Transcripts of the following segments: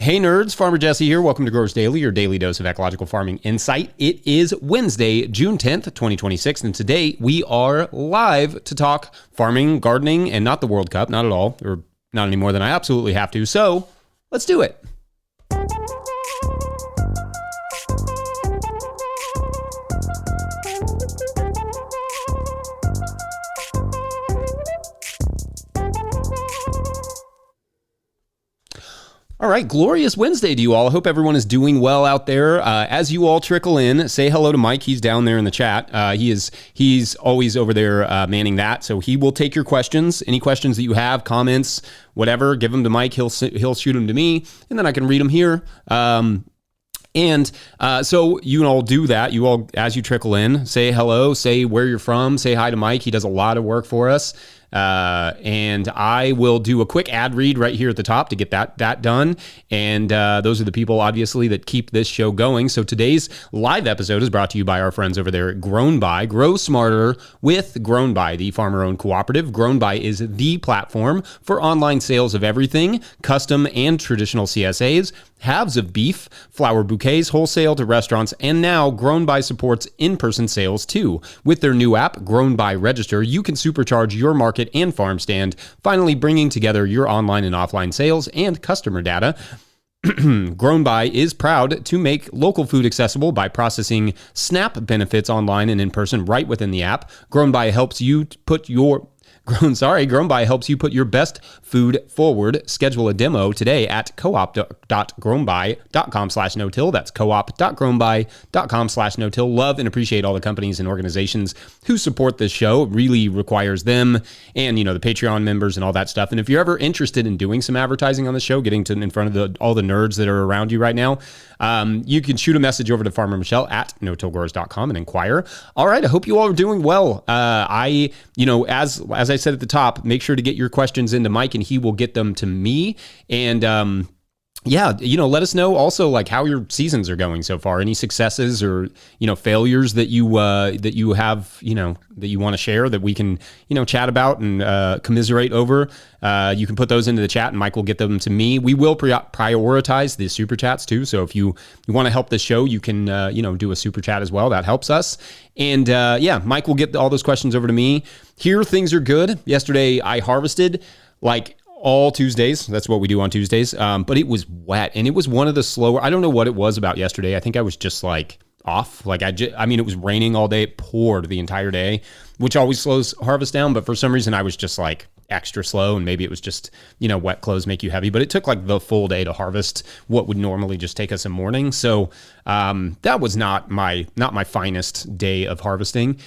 Hey nerds, Farmer Jesse here. Welcome to Growers Daily, your daily dose of ecological farming insight. It is Wednesday, June 10th, 2026, and today we are live to talk farming, gardening, and not the World Cup, not at all, or not any more than I absolutely have to. So let's do it. All right, glorious Wednesday to you all. I hope everyone is doing well out there. As you all trickle in, say hello to Mike. He's down there in the chat. He's always over there manning that, so he will take your questions. Any questions that you have, comments, whatever, give them to Mike. He'll shoot them to me, and then I can read them here. So you all do that. You all, as you trickle in, say hello, say where you're from, say hi to Mike. He does a lot of work for us. And I will do a quick ad read right here at the top to get that done. And those are the people, obviously, that keep this show going. So today's live episode is brought to you by our friends over there at Grown By. Grow smarter with Grown By, the farmer-owned cooperative. Grown By is the platform for online sales of everything, custom and traditional CSAs, halves of beef, flower bouquets, wholesale to restaurants, and now Grown By supports in-person sales too. With their new app, Grown By Register, you can supercharge your market and farm stand, finally bringing together your online and offline sales and customer data. Grown By is proud to make local food accessible by processing SNAP benefits online and in person right within the app. Grown By helps you put your best food forward. Schedule a demo today at coop.grownby.com/no-till. That's coop.grownby.com/no-till. Love and appreciate all the companies and organizations who support this show. It really requires them and, the Patreon members and all that stuff. And if you're ever interested in doing some advertising on the show, getting in front of all the nerds that are around you right now, you can shoot a message over to Farmer Michelle at no-tillgrowers.com and inquire. All right. I hope you all are doing well. As I said at the top, make sure to get your questions into Mike and he will get them to me. And, let us know also like how your seasons are going so far. Any successes or, failures that you have, that you want to share that we can, chat about and commiserate over. You can put those into the chat and Mike will get them to me. We will prioritize the super chats too. So if you want to help this show, you can, do a super chat as well. That helps us. And Mike will get all those questions over to me. Here, things are good. Yesterday, I harvested like all Tuesdays. That's what we do on Tuesdays. But it was wet and it was one of the slower. I don't know what it was about yesterday. I think I was just like off. Like it was raining all day. It poured the entire day, which always slows harvest down. But for some reason, I was just like extra slow, and maybe it was just, wet clothes make you heavy. But it took like the full day to harvest what would normally just take us a morning. So that was not my finest day of harvesting.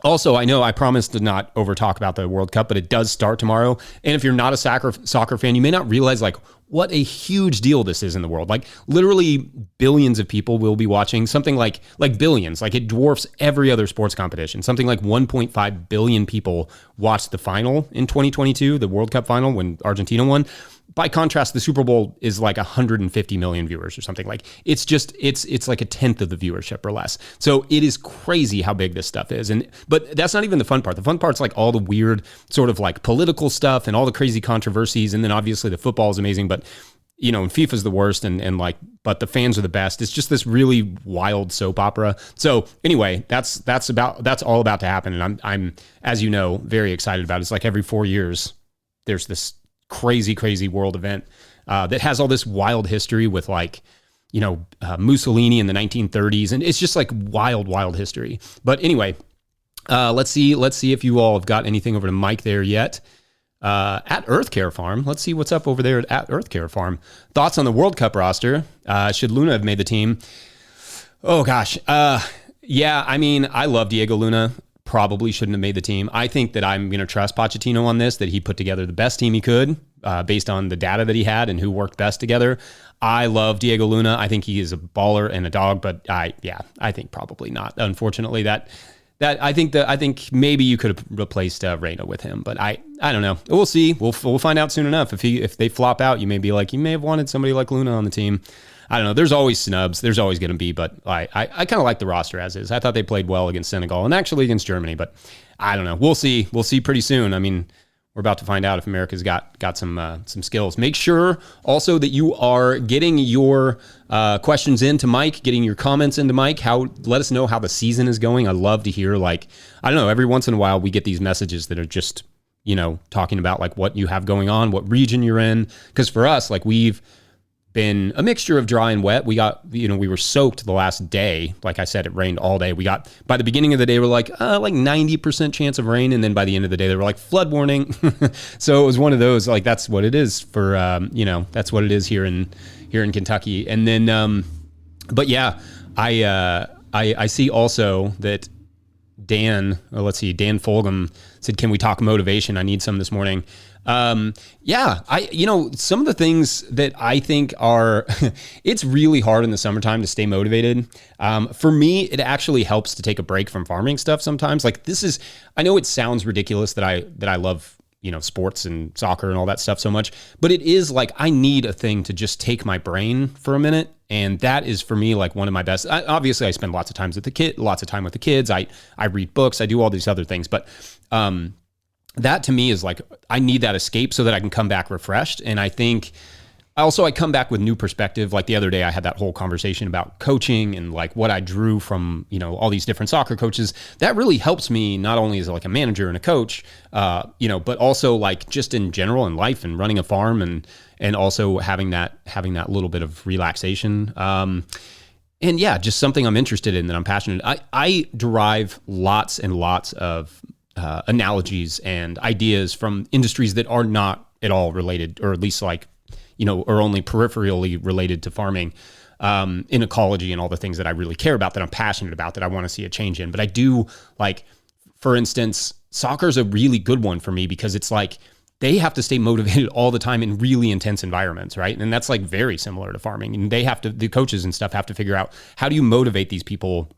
Also, I know I promised to not over talk about the World Cup, but it does start tomorrow. And if you're not a soccer fan, you may not realize like what a huge deal this is in the world. Like literally billions of people will be watching, something like billions. Like it dwarfs every other sports competition. Something like 1.5 billion people watched the final in 2022, the World Cup final when Argentina won. By contrast, the Super Bowl is like 150 million viewers or something. Like it's like a tenth of the viewership or less. So it is crazy how big this stuff is. But that's not even the fun part. The fun part's like all the weird sort of like political stuff and all the crazy controversies. And then obviously the football is amazing, but and FIFA's the worst but the fans are the best. It's just this really wild soap opera. So anyway, that's all about to happen. And I'm, as you know, very excited about it. It's like every 4 years, there's this crazy world event that has all this wild history with like, Mussolini in the 1930s. And it's just like wild history. But anyway, let's see if you all have got anything over to Mike there yet. At Earth Care Farm. Let's see what's up over there at Earth Care Farm. Thoughts on the World Cup roster? Should Luna have made the team? Oh gosh. I love Diego Luna. Probably shouldn't have made the team. I think that I'm going to trust Pochettino on this, that he put together the best team he could based on the data that he had and who worked best together. I love Diego Luna. I think he is a baller and a dog, but I think probably not. Unfortunately, I think maybe you could have replaced Reyna with him, but I don't know. We'll see. We'll find out soon enough. If they flop out, you may be like, you may have wanted somebody like Luna on the team. I don't know. There's always snubs. There's always going to be, but I kind of like the roster as is. I thought they played well against Senegal and actually against Germany, but I don't know. We'll see. We'll see pretty soon. I mean, We're about to find out if America's got some skills. Make sure also that you are getting your questions into Mike, getting your comments into Mike. Let us know how the season is going. I love to hear, like, I don't know, every once in a while we get these messages that are just, talking about like what you have going on, what region you're in. Because for us, like, we've been a mixture of dry and wet. We got, we were soaked the last day. Like I said, it rained all day. We got, by the beginning of the day, we're like 90% chance of rain. And then by the end of the day, they were like flood warning. So it was one of those, like, that's what it is for, that's what it is here in Kentucky. And then, but yeah, I see also that Dan Fulgham said, can we talk motivation? I need some this morning. Some of the things that I think are, it's really hard in the summertime to stay motivated. For me, it actually helps to take a break from farming stuff sometimes. Like, I know it sounds ridiculous that I love, sports and soccer and all that stuff so much, but it is like, I need a thing to just take my brain for a minute. And that is for me, like, one of my best. Obviously I spend lots of time with the kids. I read books, I do all these other things, but, that to me is like, I need that escape so that I can come back refreshed. And I think also I come back with new perspective. Like the other day I had that whole conversation about coaching and like what I drew from, all these different soccer coaches. That really helps me not only as like a manager and a coach, but also like just in general in life and running a farm and also having that little bit of relaxation. And yeah, just something I'm interested in that I'm passionate. I derive lots and lots of analogies and ideas from industries that are not at all related, or at least like, or only peripherally related to farming, in ecology and all the things that I really care about, that I'm passionate about, that I want to see a change in. But I do, like, for instance, soccer is a really good one for me because it's like they have to stay motivated all the time in really intense environments, right? And that's like very similar to farming. And the coaches and stuff have to figure out, how do you motivate these people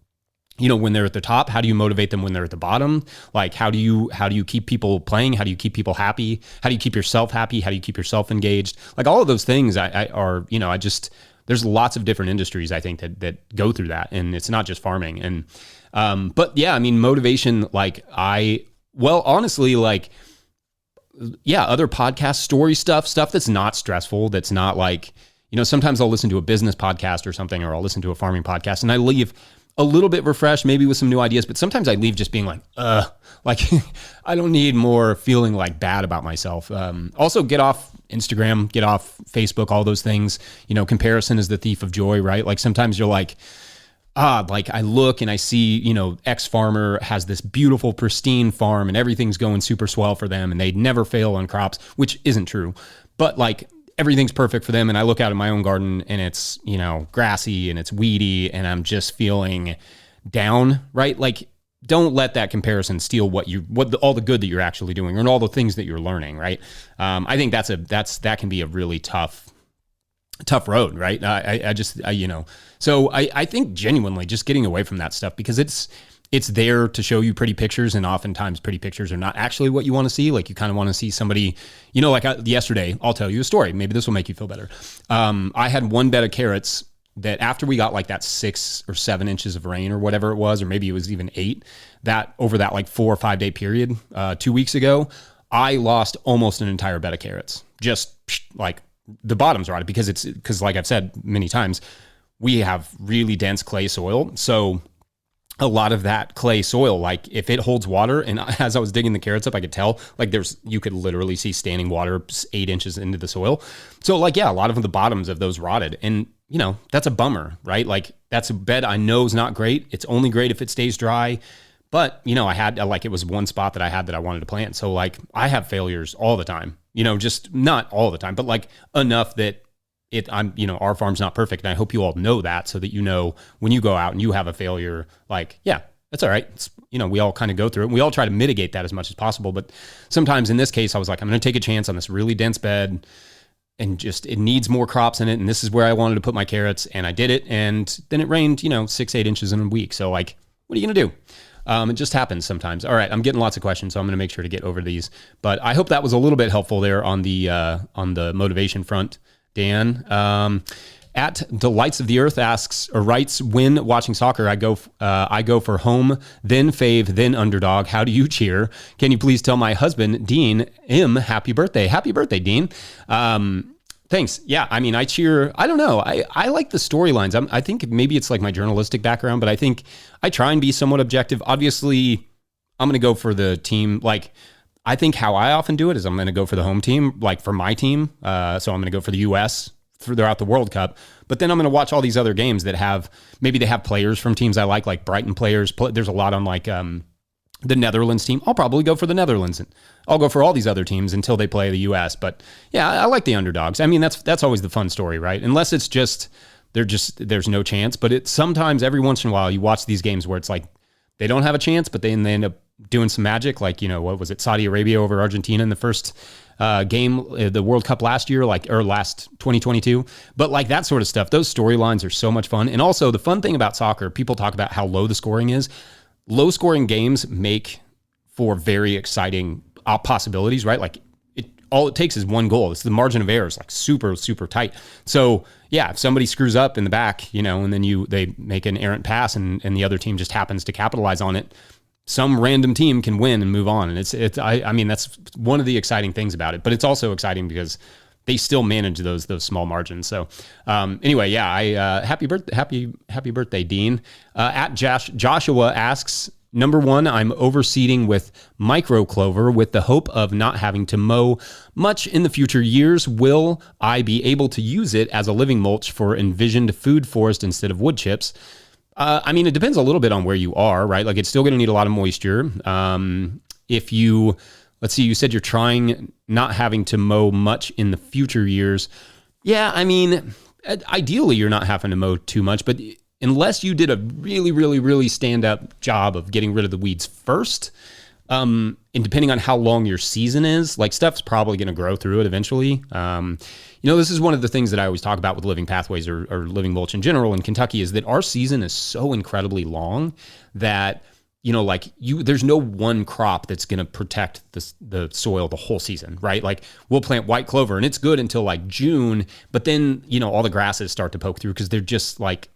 when they're at the top? How do you motivate them when they're at the bottom? Like, how do you keep people playing? How do you keep people happy? How do you keep yourself happy? How do you keep yourself engaged? Like, all of those things there's lots of different industries, I think, that go through that. And it's not just farming. And, but yeah, I mean, motivation, like honestly, like, yeah, other podcast story stuff that's not stressful. That's not like, sometimes I'll listen to a business podcast or something, or I'll listen to a farming podcast and I leave a little bit refreshed, maybe with some new ideas, but sometimes I leave just being like, I don't need more feeling like bad about myself. Also, get off Instagram, get off Facebook, all those things. Comparison is the thief of joy, right? Like, sometimes you're like, like, I look and I see, X farmer has this beautiful, pristine farm and everything's going super swell for them and they never fail on crops, which isn't true. But like, everything's perfect for them. And I look out at my own garden and it's, grassy and it's weedy and I'm just feeling down, right? Like, don't let that comparison steal all the good that you're actually doing and all the things that you're learning, right? I think that can be a really tough road, right? So I think genuinely just getting away from that stuff, because it's there to show you pretty pictures, and oftentimes pretty pictures are not actually what you want to see. Like, you kind of want to see somebody, yesterday, I'll tell you a story. Maybe this will make you feel better. I had one bed of carrots that after we got like that 6 or 7 inches of rain or whatever it was, or maybe it was even 8, that over that like 4 or 5 day period, 2 weeks ago, I lost almost an entire bed of carrots. Just like the bottom's rotted because like I've said many times, we have really dense clay soil. So a lot of that clay soil, like if it holds water, and as I was digging the carrots up, I could tell like you could literally see standing water 8 inches into the soil. So like, yeah, a lot of the bottoms of those rotted, and that's a bummer, right? Like, that's a bed I know is not great. It's only great if it stays dry. But, I had it was one spot that I had that I wanted to plant. So like, I have failures all the time, just not all the time, but like enough that our farm's not perfect. And I hope you all know that, so that, when you go out and you have a failure, like, yeah, that's all right. It's, we all kind of go through it and we all try to mitigate that as much as possible. But sometimes in this case, I was like, I'm going to take a chance on this really dense bed, and just, it needs more crops in it. And this is where I wanted to put my carrots, and I did it. And then it rained, 6-8 inches in a week. So like, what are you going to do? It just happens sometimes. All right, I'm getting lots of questions, so I'm going to make sure to get over these. But I hope that was a little bit helpful there on the motivation front, Dan. At Delights of the Earth asks or writes, when watching soccer, I go for home, then fave, then underdog. How do you cheer? Can you please tell my husband, Dean M, happy birthday? Happy birthday, Dean. Thanks. Yeah, I mean, I cheer. I don't know. I like the storylines. I think maybe it's like my journalistic background, but I think I try and be somewhat objective. Obviously, I'm going to go for the team. Like, I think how I often do it is I'm going to go for the home team, like for my team. So I'm going to go for the U.S. throughout the World Cup. But then I'm going to watch all these other games that have, maybe they have players from teams I like Brighton players. There's a lot on like the Netherlands team. I'll probably go for the Netherlands. And I'll go for all these other teams until they play the U.S. But yeah, I like the underdogs. I mean, that's always the fun story, right? Unless it's just, there's no chance. But it's sometimes every once in a while you watch these games where it's like they don't have a chance, but then they end up doing some magic. Like, what was it? Saudi Arabia over Argentina in the first game, the World Cup last year, or last 2022. But like that sort of stuff, those storylines are so much fun. And also the fun thing about soccer, people talk about how low the scoring is. Low scoring games make for very exciting possibilities, right? Like all it takes is one goal. It's the margin of error is like super, super tight. So yeah, if somebody screws up in the back, and then they make an errant pass and the other team just happens to capitalize on it, some random team can win and move on. And I mean, that's one of the exciting things about it, but it's also exciting because they still manage those small margins. So anyway, yeah, happy birthday, Dean. At Joshua asks, number one, I'm overseeding with micro clover with the hope of not having to mow much in the future years. Will I be able to use it as a living mulch for envisioned food forest instead of wood chips? I mean, it depends a little bit on where you are, right? Like it's still going to need a lot of moisture. Let's see, you said you're trying not having to mow much in the future years. Yeah, I mean, ideally you're not having to mow too much, but unless you did a really, really, really stand-up job of getting rid of the weeds first, and depending on how long your season is, like stuff's probably going to grow through it eventually. This is one of the things that I always talk about with living pathways or living mulch in general in Kentucky is that our season is so incredibly long that there's no one crop that's going to protect the soil the whole season, right? Like we'll plant white clover and it's good until like June, but then, all the grasses start to poke through because they're just like,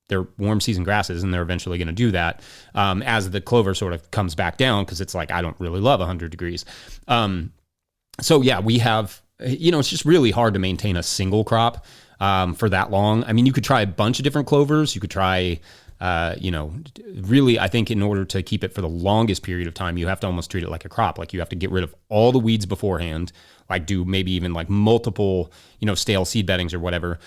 they're warm season grasses and they're eventually going to do that as the clover sort of comes back down because it's like, I don't really love 100 degrees. So yeah, we have, it's just really hard to maintain a single crop for that long. I mean, you could try a bunch of different clovers. You could try, really, I think in order to keep it for the longest period of time, you have to almost treat it like a crop. Like you have to get rid of all the weeds beforehand, like do maybe even like multiple, stale seed beddings or whatever,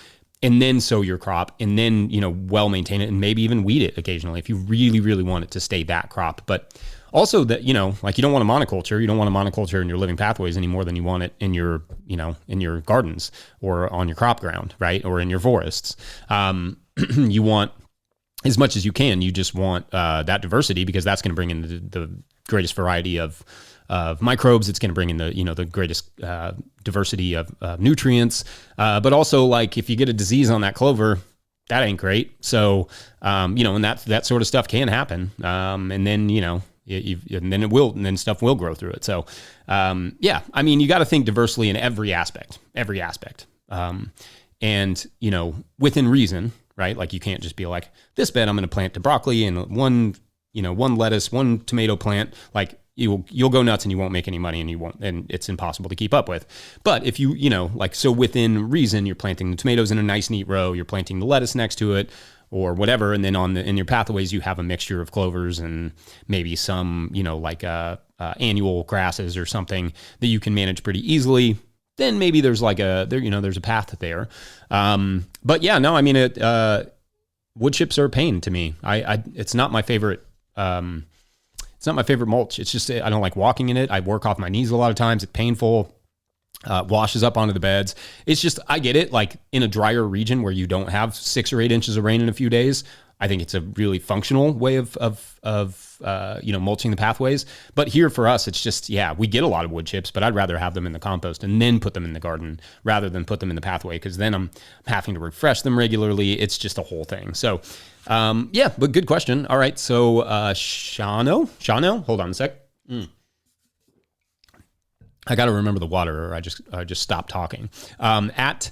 and then sow your crop and then, well maintain it and maybe even weed it occasionally if you really, really want it to stay that crop. But also that, like you don't want a monoculture. You don't want a monoculture in your living pathways any more than you want it in your, in your gardens or on your crop ground, right? Or in your forests. You want as much as you can. You just want that diversity because that's going to bring in the greatest variety of microbes. It's going to bring in the greatest diversity of nutrients. But also, like if you get a disease on that clover, that ain't great. So and that sort of stuff can happen. And then and then stuff will grow through it. So yeah, I mean, you got to think diversely in every aspect. And within reason. Right? Like you can't just be like, this bed I'm going to plant to broccoli and one lettuce, one tomato plant. Like you'll go nuts and you won't make any money and it's impossible to keep up with. But if you, so within reason, you're planting the tomatoes in a nice neat row, you're planting the lettuce next to it or whatever. And then in your pathways, you have a mixture of clovers and maybe some, annual grasses or something that you can manage pretty easily. Then maybe there's there's a path there. But yeah, no, I mean, wood chips are a pain to me. It's not my favorite. It's not my favorite mulch. It's just, I don't like walking in it. I work off my knees a lot of times. It's painful. Washes up onto the beds. It's just, I get it. Like in a drier region where you don't have 6 or 8 inches of rain in a few days, I think it's a really functional way of mulching the pathways. But here for us, it's just, yeah, we get a lot of wood chips, but I'd rather have them in the compost and then put them in the garden rather than put them in the pathway because then I'm having to refresh them regularly. It's just a whole thing. So, yeah, but good question. All right, so Shano, hold on a sec. I got to remember the water or I just stopped talking. At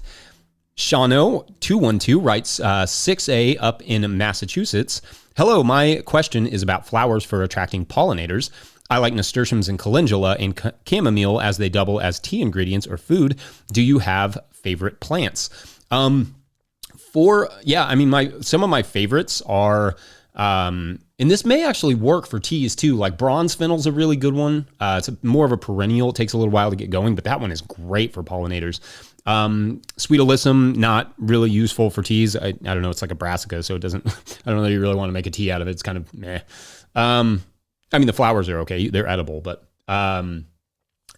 Shano212 writes 6A up in Massachusetts. Hello, my question is about flowers for attracting pollinators. I like nasturtiums and calendula and chamomile as they double as tea ingredients or food. Do you have favorite plants? Some of my favorites are, and this may actually work for teas too. Like bronze fennel's a really good one. It's more of a perennial. It takes a little while to get going, but that one is great for pollinators. Sweet alyssum, not really useful for teas. I don't know. It's like a brassica, so it doesn't, I don't know that you really want to make a tea out of it. It's kind of meh. The flowers are okay. They're edible, but,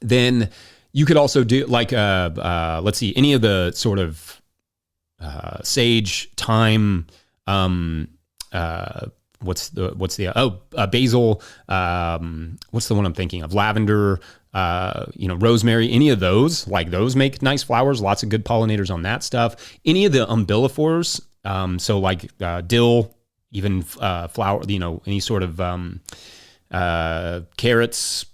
then you could also do like, let's see, any of the sort of, sage, thyme, basil, what's the one I'm thinking of? Lavender, rosemary, any of those, like those make nice flowers. Lots of good pollinators on that stuff. Any of the umbelliflors, so like dill, even flower, any sort of carrots,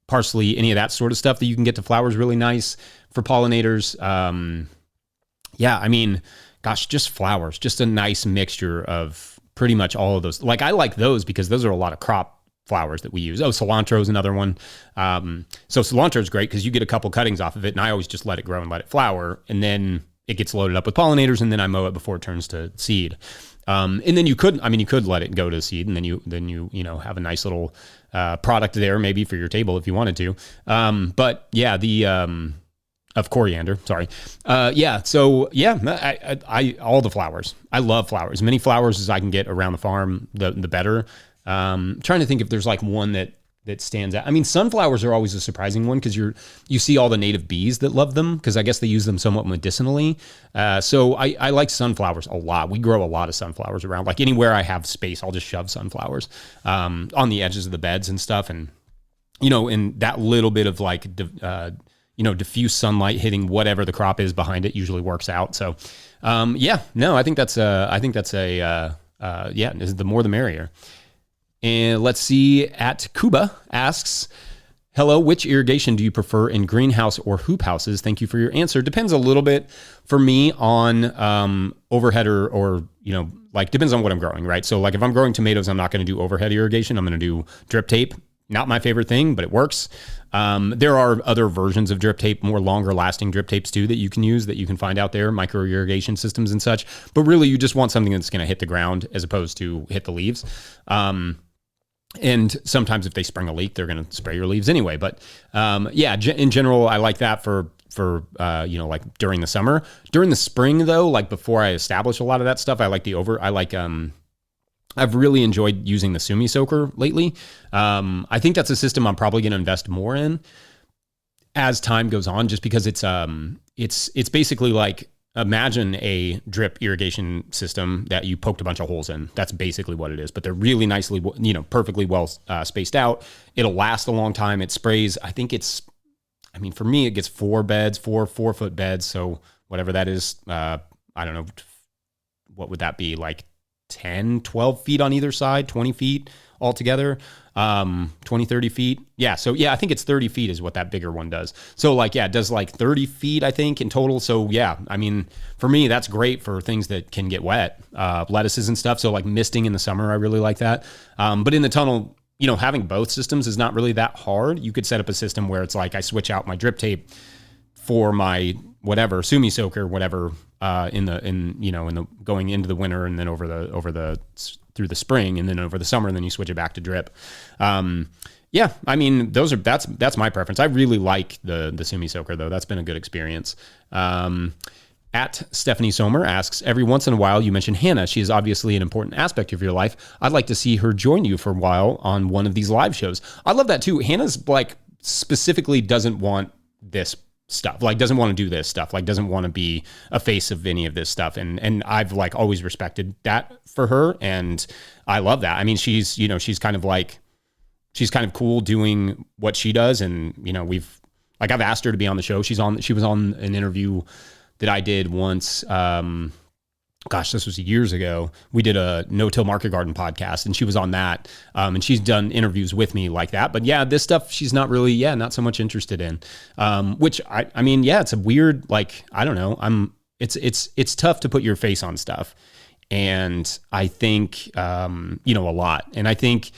parsley, any of that sort of stuff that you can get to flowers really nice for pollinators. Just flowers, just a nice mixture of pretty much all of those. Like I like those because those are a lot of crop flowers that we use. Oh, cilantro is another one. So cilantro is great because you get a couple cuttings off of it, and I always just let it grow and let it flower, and then it gets loaded up with pollinators, and then I mow it before it turns to seed. And then you could let it go to seed, and then you have a nice little product there maybe for your table if you wanted to. Of coriander, sorry. I all the flowers. I love flowers. As many flowers as I can get around the farm, the better. Trying to think if there's like one that stands out. I mean, sunflowers are always a surprising one because you see all the native bees that love them because I guess they use them somewhat medicinally. So I like sunflowers a lot. We grow a lot of sunflowers around. Like anywhere I have space, I'll just shove sunflowers on the edges of the beds and stuff. And, in that little bit of like, diffuse sunlight hitting whatever the crop is behind it usually works out. So, I think the more the merrier. And let's see, at Cuba asks, hello, which irrigation do you prefer in greenhouse or hoop houses? Thank you for your answer. Depends a little bit for me on overhead or depends on what I'm growing, right? So like if I'm growing tomatoes, I'm not going to do overhead irrigation. I'm going to do drip tape. Not my favorite thing, but it works. There are other versions of drip tape, more longer lasting drip tapes too, that you can use, that you can find out there, micro irrigation systems and such. But really you just want something that's going to hit the ground as opposed to hit the leaves. And sometimes if they spring a leak, they're going to spray your leaves anyway. But in general, I like that for like during the summer. During the spring though, like before I establish a lot of that stuff, I've really enjoyed using the Sumi Soaker lately. I think that's a system I'm probably going to invest more in as time goes on, just because it's basically like, imagine a drip irrigation system that you poked a bunch of holes in. That's basically what it is, but they're really nicely, perfectly well spaced out. It'll last a long time. It sprays, for me, it gets 4 4-foot beds. So whatever that is, I don't know, what would that be, like 10, 12 feet on either side, 20 feet altogether, 20, 30 feet. Yeah. So I think it's 30 feet is what that bigger one does. So it does like 30 feet, I think, in total. So for me, that's great for things that can get wet, lettuces and stuff. So like misting in the summer, I really like that. But in the tunnel, having both systems is not really that hard. You could set up a system where it's like I switch out my drip tape for my whatever Sumi Soaker, whatever, in the going into the winter and then through the spring and then over the summer, and then you switch it back to drip. That's my preference. I really like the Sumi Soaker though. That's been a good experience. At Stephanie Somer asks, every once in a while you mention Hannah. She is obviously an important aspect of your life. I'd like to see her join you for a while on one of these live shows. I love that too. Hannah's like specifically doesn't want this stuff, like doesn't want to do this stuff, like doesn't want to be a face of any of this stuff. And I've like always respected that for her. And I love that. I mean, she's kind of cool doing what she does. And, I've asked her to be on the show. She was on an interview that I did once. This was years ago. We did a No-Till Market Garden podcast and she was on that. And she's done interviews with me like that, but this stuff she's not really, not so much interested in, which it's a weird, I don't know. it's tough to put your face on stuff. And I think, a lot. And I think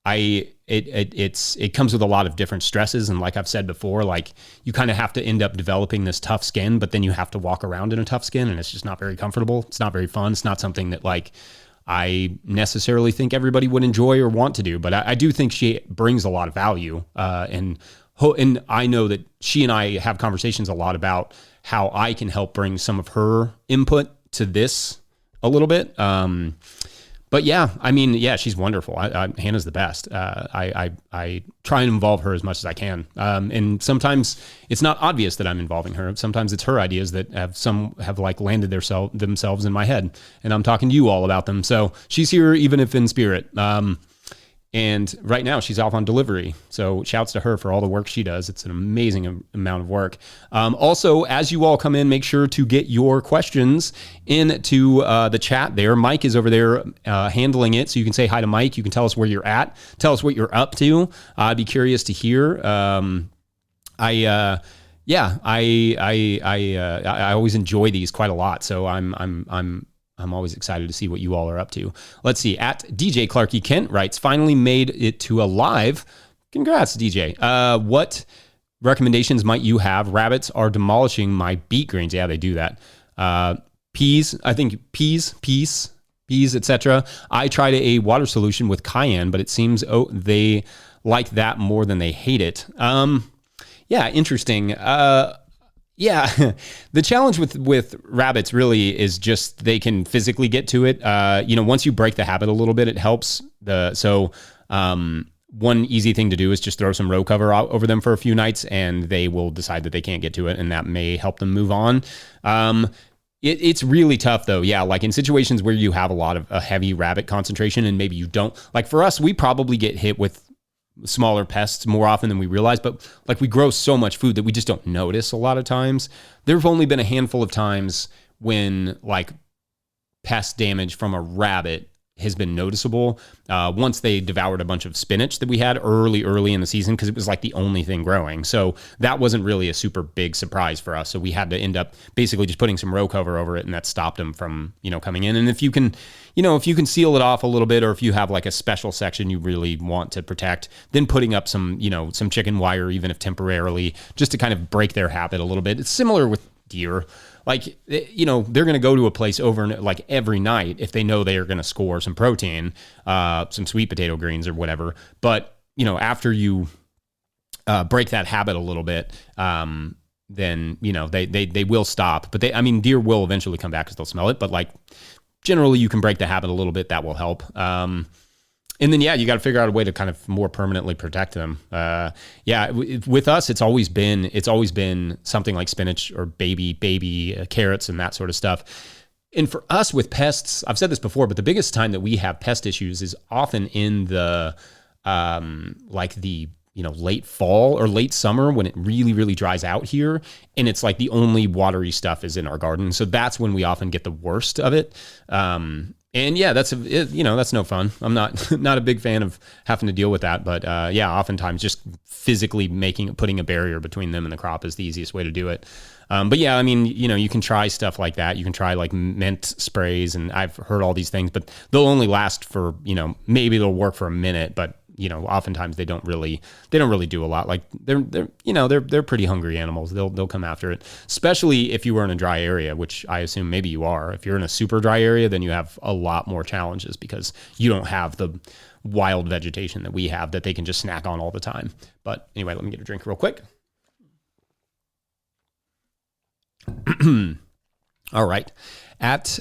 it comes with a lot of different stresses. And like I've said before, like you kind of have to end up developing this tough skin, but then you have to walk around in a tough skin, and it's just not very comfortable. It's not very fun. It's not something that like I necessarily think everybody would enjoy or want to do, but I do think she brings a lot of value. And I know that she and I have conversations a lot about how I can help bring some of her input to this a little bit. But yeah, I mean, yeah, she's wonderful. Hannah's the best. I try and involve her as much as I can. And sometimes it's not obvious that I'm involving her. Sometimes it's her ideas that have like landed themselves in my head, and I'm talking to you all about them. So she's here, even if in spirit. And right now she's off on delivery. So shouts to her for all the work she does. It's an amazing amount of work. Also, as you all come in, make sure to get your questions into the chat there. Mike is over there handling it. So you can say hi to Mike. You can tell us where you're at. Tell us what you're up to. I'd be curious to hear. I always enjoy these quite a lot. So I'm always excited to see what you all are up to. Let's see. At DJ Clarky Kent writes, finally made it to a live. Congrats, DJ. What recommendations might you have? Rabbits are demolishing my beet greens. Yeah, they do that. Peas, etc. I tried a water solution with cayenne, but it seems they like that more than they hate it. Yeah, interesting. Yeah, the challenge with rabbits really is just they can physically get to it. Once you break the habit a little bit, it helps. One easy thing to do is just throw some row cover out over them for a few nights, and they will decide that they can't get to it, and that may help them move on. It's really tough though. Yeah, like in situations where you have a lot of a heavy rabbit concentration, and maybe you don't. Like for us, we probably get hit with smaller pests more often than we realize, but like we grow so much food that we just don't notice a lot of times. There've only been a handful of times when like pest damage from a rabbit has been noticeable. Once they devoured a bunch of spinach that we had early in the season, because it was like the only thing growing. So that wasn't really a super big surprise for us. So we had to end up basically just putting some row cover over it, and that stopped them from, coming in. And if you can seal it off a little bit, or if you have like a special section you really want to protect, then putting up some chicken wire, even if temporarily, just to kind of break their habit a little bit. It's similar with deer. Like, they're going to go to a place over like every night if they know they are going to score some protein, some sweet potato greens or whatever. But, after you break that habit a little bit, then, they will stop. But deer will eventually come back because they'll smell it. But like, generally you can break the habit a little bit. That will help. And then, you got to figure out a way to kind of more permanently protect them. With us, it's always been something like spinach or baby carrots and that sort of stuff. And for us with pests, I've said this before, but the biggest time that we have pest issues is often in the late fall or late summer when it really, really dries out here. And it's like the only watery stuff is in our garden. So that's when we often get the worst of it. And yeah, that's no fun. I'm not a big fan of having to deal with that, but oftentimes just physically putting a barrier between them and the crop is the easiest way to do it. But yeah, you can try stuff like that. You can try like mint sprays, and I've heard all these things, but they'll only last for, maybe they'll work for a minute, but oftentimes they don't really do a lot. Like they're pretty hungry animals. They'll come after it, especially if you were in a dry area, which I assume maybe you are. If you're in a super dry area, then you have a lot more challenges because you don't have the wild vegetation that we have that they can just snack on all the time. But anyway, let me get a drink real quick. All right. At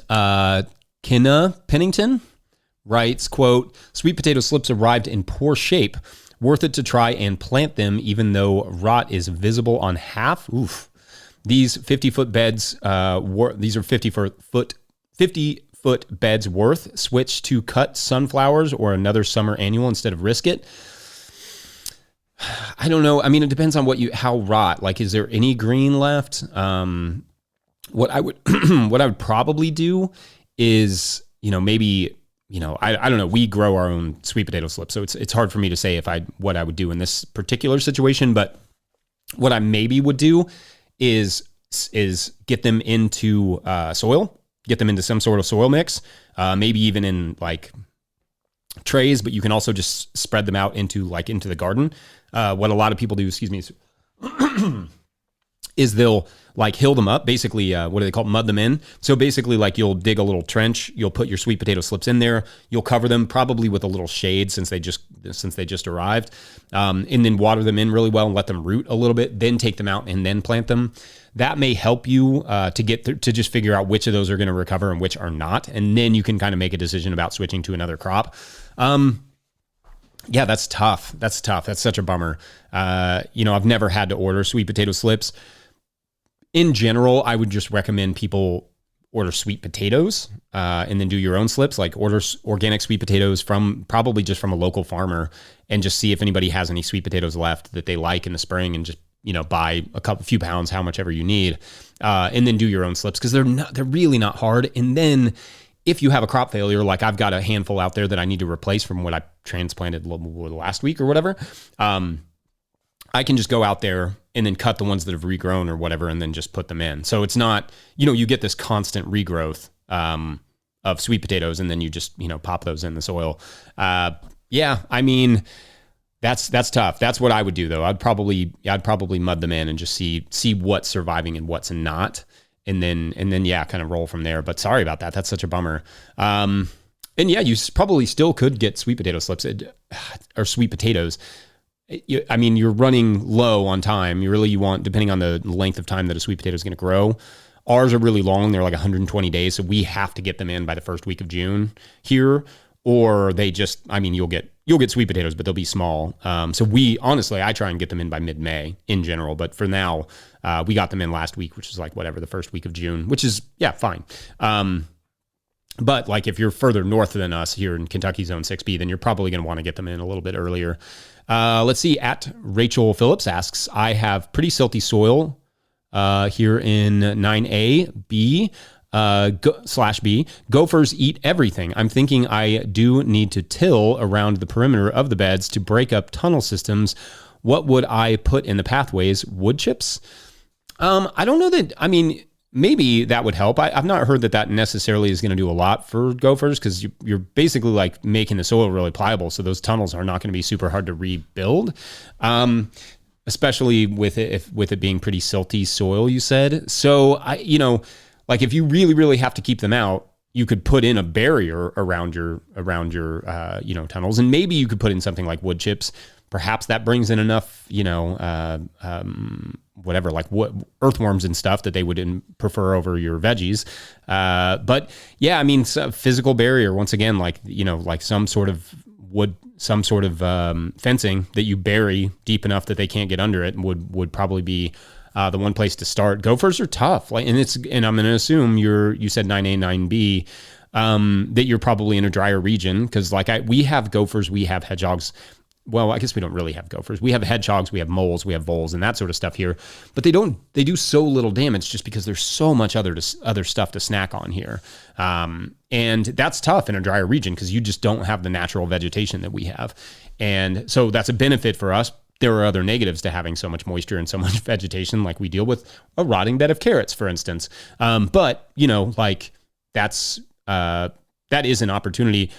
Kenna Pennington writes, quote, sweet potato slips arrived in poor shape. Worth it to try and plant them even though rot is visible on half. Oof. These 50-foot beds, these are 50-foot beds worth. Switch to cut sunflowers or another summer annual instead of risk it. I don't know. It depends on how rot. Like, is there any green left? What I would probably do is, maybe, I don't know. We grow our own sweet potato slips, so it's hard for me to say what I would do in this particular situation. But what I maybe would do is is get them into soil, get them into some sort of soil mix, maybe even in like trays, but you can also just spread them out into the garden. What a lot of people do, is they'll like hill them up, basically, what do they call it? Mud them in. So basically like you'll dig a little trench, you'll put your sweet potato slips in there, you'll cover them probably with a little shade since they just arrived, and then water them in really well and let them root a little bit, then take them out and then plant them. That may help you to just figure out which of those are going to recover and which are not. And then you can kind of make a decision about switching to another crop. Yeah, that's tough. That's such a bummer. I've never had to order sweet potato slips. In general, I would just recommend people order sweet potatoes and then do your own slips, like order organic sweet potatoes probably just from a local farmer, and just see if anybody has any sweet potatoes left that they like in the spring, and just, buy a few pounds, how much ever you need, and then do your own slips, because they're really not hard. And then if you have a crop failure, like I've got a handful out there that I need to replace from what I transplanted last week or whatever, I can just go out there and then cut the ones that have regrown or whatever, and then just put them in. So it's not, you get this constant regrowth of sweet potatoes, and then you just, pop those in the soil. Yeah, I mean, that's tough. That's what I would do though. I'd probably mud them in and just see what's surviving and what's not. And then yeah, kind of roll from there. But sorry about that. That's such a bummer. And yeah, you probably still could get sweet potato slips or sweet potatoes. I mean, you're running low on time. You want, depending on the length of time that a sweet potato is going to grow. Ours are really long. They're like 120 days. So we have to get them in by the first week of June here, or they just, I mean, you'll get sweet potatoes, but they'll be small. So I try and get them in by mid-May in general. But for now, we got them in last week, which is like whatever, the first week of June, which is, yeah, fine. But like if you're further north than us here in Kentucky Zone 6B, then you're probably going to want to get them in a little bit earlier. Let's see. At Rachel Phillips asks, I have pretty silty soil here in 9A B. /B. Gophers eat everything. I'm thinking I do need to till around the perimeter of the beds to break up tunnel systems. What would I put in the pathways? Wood chips? I don't know that, I mean, maybe that would help. I've not heard that necessarily is going to do a lot for gophers, because you're basically like making the soil really pliable. So those tunnels are not going to be super hard to rebuild. Especially with it being pretty silty soil, you said. So like if you really, really have to keep them out, you could put in a barrier around your tunnels, and maybe you could put in something like wood chips. Perhaps that brings in enough, whatever, like earthworms and stuff that they would prefer over your veggies. But yeah, I mean, physical barrier, once again, like some sort of wood, some sort of fencing that you bury deep enough that they can't get under it would probably be the one place to start. Gophers are tough, and I'm going to assume you said 9A, 9B, that you're probably in a drier region, because we have gophers, we have hedgehogs. Well, I guess we don't really have gophers. We have hedgehogs, we have moles, we have voles, and that sort of stuff here. But they do so little damage just because there's so much other stuff to snack on here. And that's tough in a drier region, because you just don't have the natural vegetation that we have. And so that's a benefit for us. There are other negatives to having so much moisture and so much vegetation, like we deal with a rotting bed of carrots, for instance. But that is an opportunity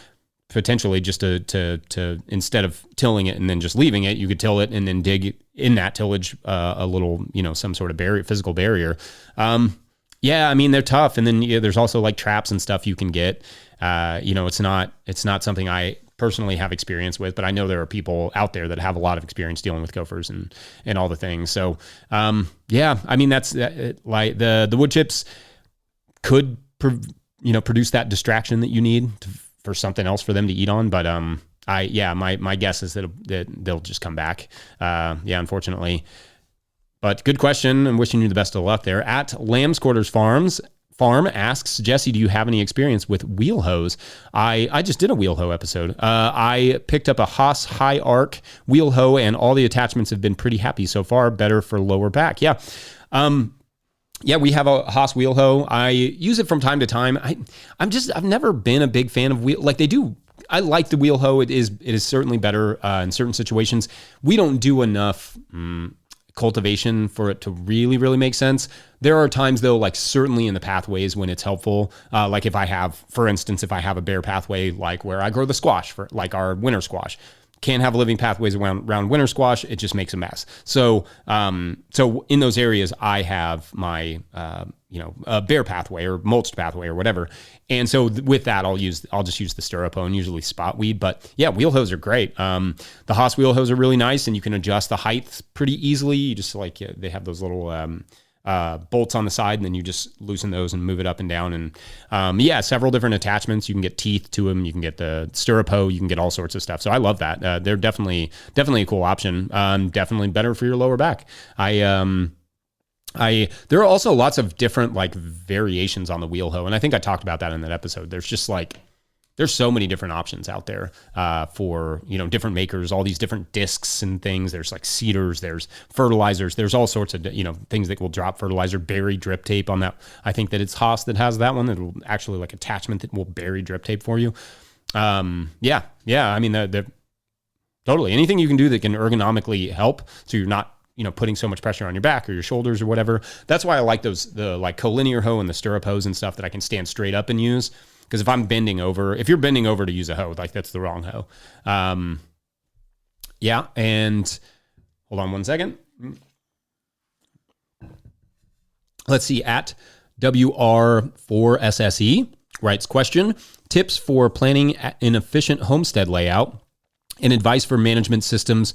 potentially just to instead of tilling it and then just leaving it, you could till it and then dig in that tillage a little, some sort of physical barrier. Yeah, I mean, they're tough. And then there's also like traps and stuff you can get. It's not something I personally have experience with, but I know there are people out there that have a lot of experience dealing with gophers and all the things. So, yeah, I mean, that's like the wood chips could, produce that distraction that you need for something else for them to eat on. But, my guess is that they'll just come back. Unfortunately, but good question. I'm wishing you the best of luck there. At Lamb's Quarters Farm asks, Jesse, do you have any experience with wheel hose? I just did a wheel hoe episode. I picked up a Haas High Arc wheel hoe, and all the attachments have been pretty happy so far. Better for lower back. Yeah. Yeah, we have a Haas wheel hoe. I use it from time to time. I've never been a big fan of I like the wheel hoe. It is certainly better in certain situations. We don't do enough cultivation for it to really, really make sense. There are times though, like certainly in the pathways when it's helpful. Like if I have, for instance, if I have a bare pathway, like where I grow the squash for like our winter squash, can't have living pathways around winter squash. It just makes a mess. So, so in those areas, I have my, bare pathway or mulched pathway or whatever. And so with that, I'll just use the Styropone, usually spot weed, but yeah, wheel hose are great. The Haas wheel hose are really nice and you can adjust the height pretty easily. You just they have those little, bolts on the side and then you just loosen those and move it up and down. And, several different attachments. You can get teeth to them. You can get the Styropone, you can get all sorts of stuff. So I love that. They're definitely a cool option. Definitely better for your lower back. There are also lots of different like variations on the wheel hoe. And I think I talked about that in that episode. There's so many different options out there for, different makers, all these different discs and things. There's like seeders, there's fertilizers, there's all sorts of, things that will drop fertilizer, bury drip tape on that. I think that it's Haas that has that one that will actually like attachment that will bury drip tape for you. I mean, they're totally anything you can do that can ergonomically help. So you're not, putting so much pressure on your back or your shoulders or whatever. That's why I like the like collinear hoe and the stirrup hose and stuff that I can stand straight up and use. Because if you're bending over to use a hoe, like that's the wrong hoe. And hold on one second. Let's see, at WR4SSE writes question, tips for planning an efficient homestead layout and advice for management systems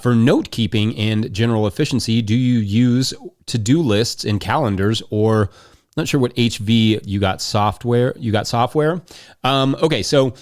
for note keeping and general efficiency. Do you use to-do lists and calendars, or not sure what HV you got software? Okay, so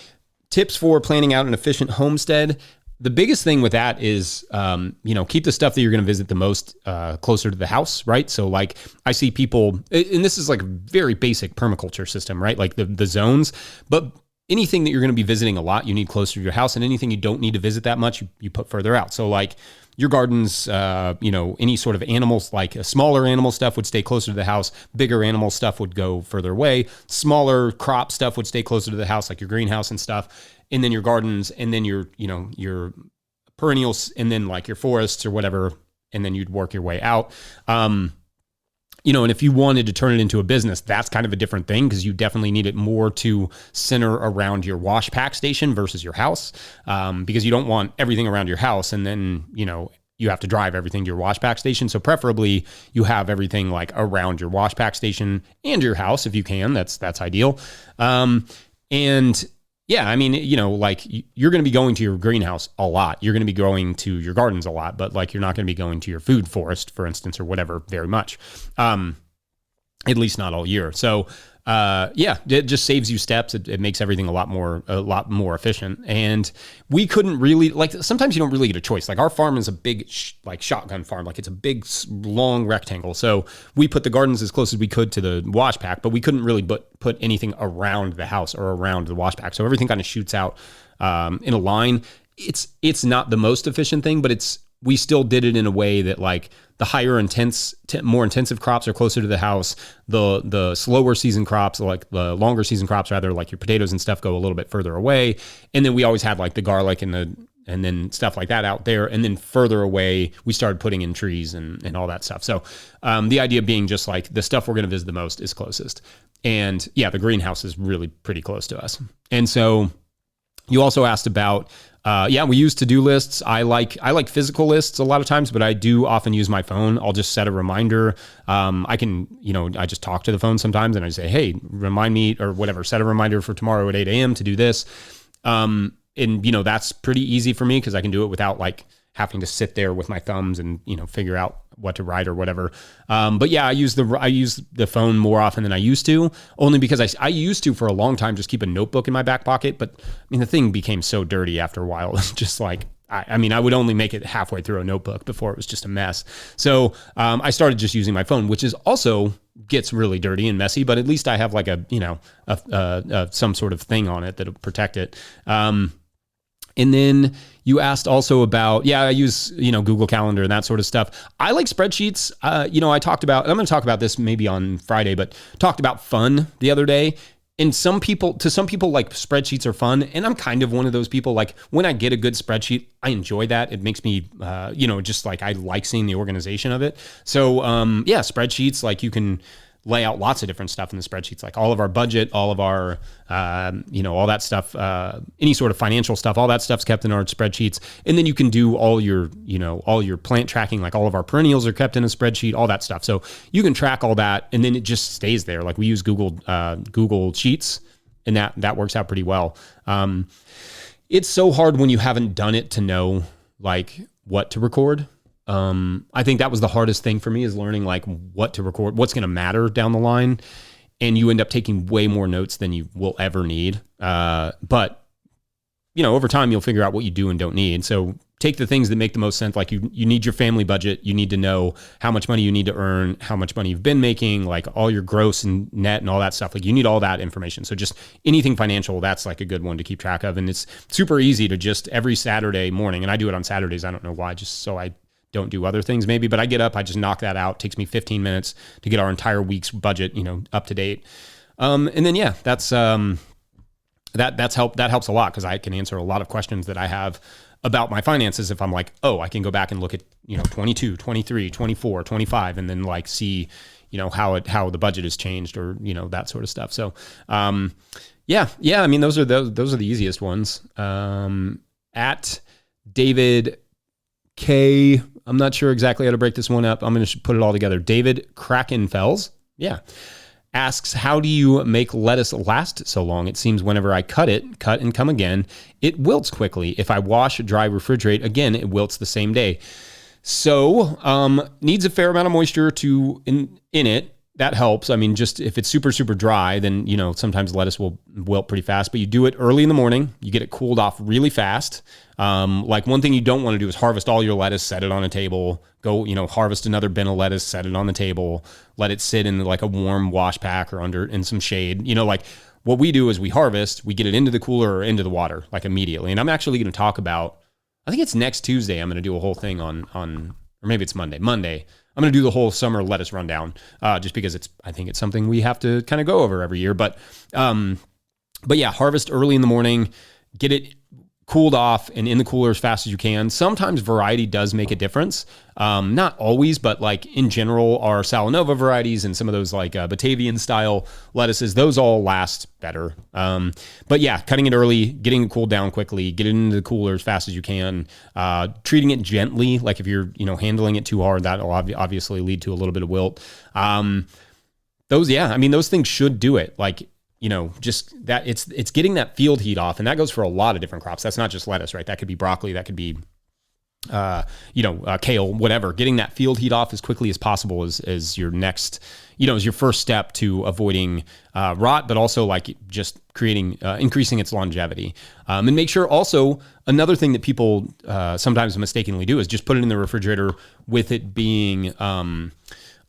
tips for planning out an efficient homestead. The biggest thing with that is, keep the stuff that you're going to visit the most closer to the house, right? So like I see people, and this is like a very basic permaculture system, right? Like the zones, but anything that you're going to be visiting a lot, you need closer to your house, and anything you don't need to visit that much, you put further out. So like your gardens, any sort of animals, like a smaller animal stuff would stay closer to the house. Bigger animal stuff would go further away. Smaller crop stuff would stay closer to the house, like your greenhouse and stuff. And then your gardens, and then your perennials, and then like your forests or whatever. And then you'd work your way out. And if you wanted to turn it into a business, that's kind of a different thing because you definitely need it more to center around your wash pack station versus your house, because you don't want everything around your house and then, you have to drive everything to your wash pack station. So preferably you have everything like around your wash pack station and your house if you can. That's ideal. Yeah, I mean, like you're going to be going to your greenhouse a lot. You're going to be going to your gardens a lot, but like you're not going to be going to your food forest, for instance, or whatever very much. At least not all year. So, it just saves you steps. It makes everything a lot more efficient. And we couldn't really, like, sometimes you don't really get a choice. Like our farm is a big, shotgun farm. Like it's a big, long rectangle. So we put the gardens as close as we could to the wash pack, but we couldn't really put anything around the house or around the wash pack. So everything kind of shoots out, in a line. It's not the most efficient thing, but we still did it in a way that like the more intensive crops are closer to the house. The slower season crops, like the longer season crops rather, like your potatoes and stuff, go a little bit further away. And then we always had like the garlic and then stuff like that out there. And then further away, we started putting in trees and all that stuff. So the idea being just like the stuff we're going to visit the most is closest. And yeah, the greenhouse is really pretty close to us. And so you also asked about, we use to-do lists. I like physical lists a lot of times, but I do often use my phone. I'll just set a reminder. I can, I just talk to the phone sometimes and I say, hey, remind me or whatever, set a reminder for tomorrow at 8 a.m. to do this. And that's pretty easy for me because I can do it without like having to sit there with my thumbs and, figure out what to write or whatever. But yeah, I use the phone more often than I used to, only because I used to for a long time just keep a notebook in my back pocket. But I mean, the thing became so dirty after a while. It's just like, I would only make it halfway through a notebook before it was just a mess. So I started just using my phone, which is also gets really dirty and messy, but at least I have like some sort of thing on it that'll protect it. And then you asked also about, I use, Google Calendar and that sort of stuff. I like spreadsheets. I talked about, and I'm going to talk about this maybe on Friday, but talked about Fun the other day. and to some people, like spreadsheets are fun. And I'm kind of one of those people. Like when I get a good spreadsheet, I enjoy that. It makes me, just like I like seeing the organization of it. So yeah, spreadsheets, like you can lay out lots of different stuff in the spreadsheets, like all of our budget, all of our, all that stuff, any sort of financial stuff, all that stuff's kept in our spreadsheets. And then you can do all your plant tracking, like all of our perennials are kept in a spreadsheet, all that stuff. So you can track all that and then it just stays there. Like we use Google Sheets, and that works out pretty well. It's so hard when you haven't done it to know like what to record. I think that was the hardest thing for me, is learning like what to record, what's going to matter down the line. And you end up taking way more notes than you will ever need. But over time you'll figure out what you do and don't need. So take the things that make the most sense. Like you need your family budget. You need to know how much money you need to earn, how much money you've been making, like all your gross and net and all that stuff. Like you need all that information. So just anything financial, that's like a good one to keep track of. And it's super easy to just every Saturday morning, and I do it on Saturdays. I don't know why, just so I don't do other things maybe, but I get up, I just knock that out. It takes me 15 minutes to get our entire week's budget, up to date. And then, yeah, that's helped. That helps a lot because I can answer a lot of questions that I have about my finances. If I'm like, oh, I can go back and look at, 22, 23, 24, 25, and then like see, how the budget has changed, or, that sort of stuff. So, yeah. I mean, those are the easiest ones. At David K, I'm not sure exactly how to break this one up. I'm going to put it all together. David Krakenfels, asks, how do you make lettuce last so long? It seems whenever I cut and come again, it wilts quickly. If I wash, dry, refrigerate, again, it wilts the same day. So needs a fair amount of moisture in it. That helps. I mean, just if it's super, super dry, then, sometimes lettuce will wilt pretty fast, but you do it early in the morning. You get it cooled off really fast. Like one thing you don't want to do is harvest all your lettuce, set it on a table, go, harvest another bin of lettuce, set it on the table, let it sit in like a warm wash pack or in some shade. Like what we do is we harvest, we get it into the cooler or into the water like immediately. And I'm actually going to talk about, I think it's next Tuesday, I'm going to do a whole thing on, or maybe it's Monday. I'm going to do the whole summer lettuce rundown, just because I think it's something we have to kind of go over every year. But yeah, harvest early in the morning, get it cooled off and in the cooler as fast as you can. Sometimes variety does make a difference. Not always, but like in general, our Salanova varieties and some of those like Batavian style lettuces, those all last better. But yeah, cutting it early, getting it cooled down quickly, get it into the cooler as fast as you can, treating it gently. Like if you're, handling it too hard, that'll obviously lead to a little bit of wilt. Those things should do it. Like, just that it's getting that field heat off, and that goes for a lot of different crops. That's not just lettuce, right? That could be broccoli, that could be, kale, whatever. Getting that field heat off as quickly as possible is your next, is your first step to avoiding rot, but also like just creating, increasing its longevity. And make sure also, another thing that people sometimes mistakenly do is just put it in the refrigerator with it being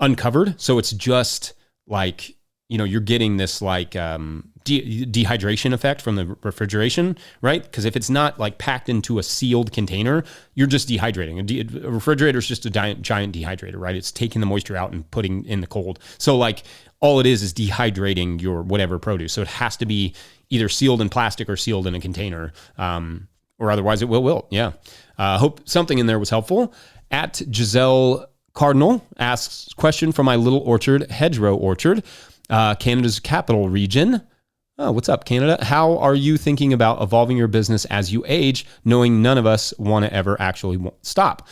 uncovered. So it's just like, you're getting this like dehydration effect from the refrigeration, right? Because if it's not like packed into a sealed container, you're just dehydrating. A refrigerator is just a giant dehydrator, right? It's taking the moisture out and putting in the cold. So like all it is dehydrating your whatever produce. So it has to be either sealed in plastic or sealed in a container, or otherwise it will wilt. Yeah. Hope something in there was helpful. At Giselle Cardinal asks, question from my little orchard, Hedgerow Orchard, Canada's capital region. Oh, what's up, Canada? How are you thinking about evolving your business as you age, knowing none of us want to ever actually stop?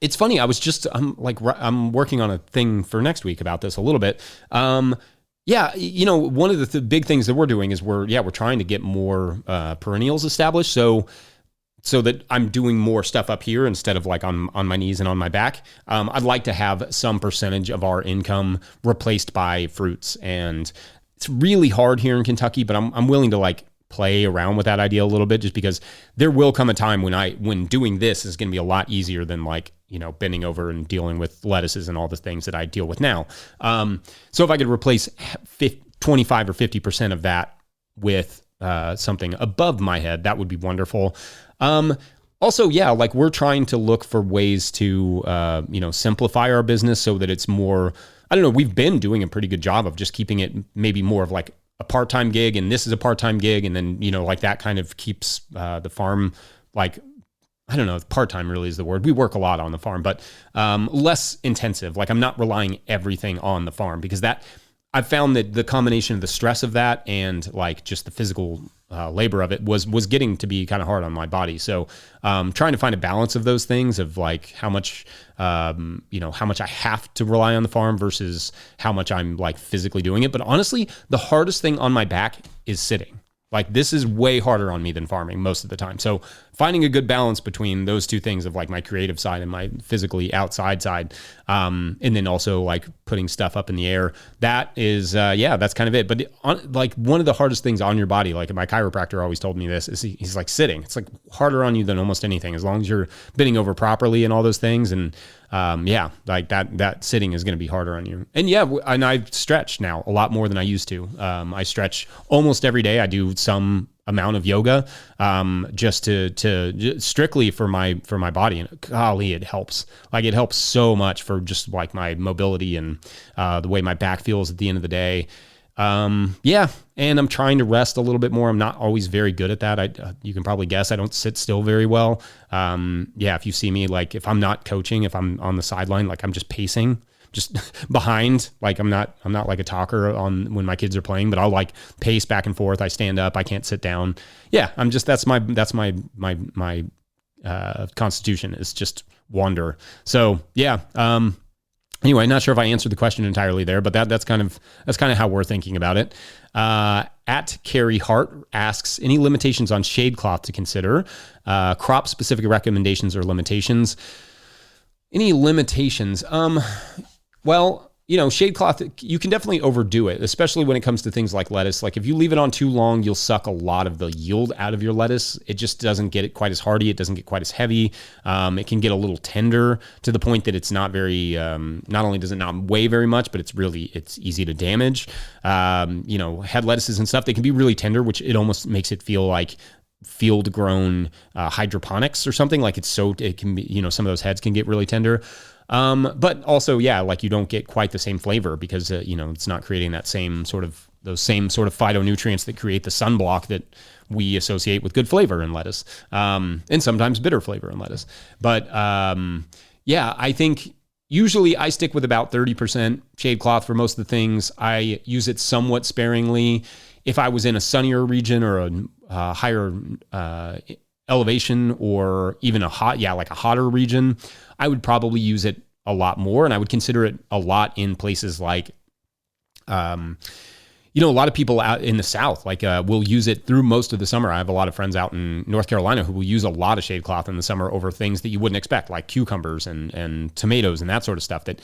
It's funny. I'm working on a thing for next week about this a little bit. Yeah, one of the big things that we're doing is we're trying to get more perennials established. So that I'm doing more stuff up here instead of like on my knees and on my back. I'd like to have some percentage of our income replaced by fruits. And it's really hard here in Kentucky, but I'm willing to like play around with that idea a little bit, just because there will come a time when doing this is going to be a lot easier than like, bending over and dealing with lettuces and all the things that I deal with now. So if I could replace 25 or 50% of that with something above my head, that would be wonderful. Also, yeah, like we're trying to look for ways to, simplify our business so that it's more I don't know, we've been doing a pretty good job of just keeping it maybe more of like a part-time gig, and this is a part-time gig. And then, like that kind of keeps the farm, like, I don't know if part-time really is the word. We work a lot on the farm, but less intensive. Like I'm not relying everything on the farm, because that I've found that the combination of the stress of that and like just the physical labor of it was getting to be kind of hard on my body. So trying to find a balance of those things, of like how much, how much I have to rely on the farm versus how much I'm like physically doing it. But honestly, the hardest thing on my back is sitting. Like this is way harder on me than farming most of the time. So finding a good balance between those two things of like my creative side and my physically outside side. And then also like putting stuff up in the air. That is, that's kind of it. But like one of the hardest things on your body, like my chiropractor always told me this, is he's like sitting. It's like harder on you than almost anything, as long as you're bending over properly and all those things. And like that sitting is going to be harder on you. And and I stretch now a lot more than I used to. I stretch almost every day. I do some amount of yoga, just to strictly for my body. And golly, it helps. Like it helps so much for just like my mobility and the way my back feels at the end of the day. And I'm trying to rest a little bit more. I'm not always very good at that. You can probably guess I don't sit still very well. If you see me, like if I'm not coaching, if I'm on the sideline, like I'm just pacing, just behind, like I'm not like a talker on when my kids are playing, but I'll like pace back and forth. I stand up, I can't sit down. Yeah. That's my constitution is just wander. So anyway, not sure if I answered the question entirely there, but that's kind of how we're thinking about it. At Carrie Hart asks, any limitations on shade cloth to consider? Crop specific recommendations or limitations? Any limitations? Well, shade cloth, you can definitely overdo it, especially when it comes to things like lettuce. Like if you leave it on too long, you'll suck a lot of the yield out of your lettuce. It just doesn't get it quite as hardy. It doesn't get quite as heavy. It can get a little tender to the point that it's not very, not only does it not weigh very much, but it's easy to damage. Head lettuces and stuff, they can be really tender, which it almost makes it feel like field grown hydroponics or something. Like it can be, some of those heads can get really tender. But also, like you don't get quite the same flavor because, it's not creating those same sort of phytonutrients that create the sunblock that we associate with good flavor in lettuce, and sometimes bitter flavor in lettuce. But, I think usually I stick with about 30% shade cloth for most of the things. I use it somewhat sparingly. If I was in a sunnier region or a higher, elevation, or even a hotter region, I would probably use it a lot more. And I would consider it a lot in places like, a lot of people out in the South, will use it through most of the summer. I have a lot of friends out in North Carolina who will use a lot of shade cloth in the summer over things that you wouldn't expect, like cucumbers and tomatoes and that sort of stuff that,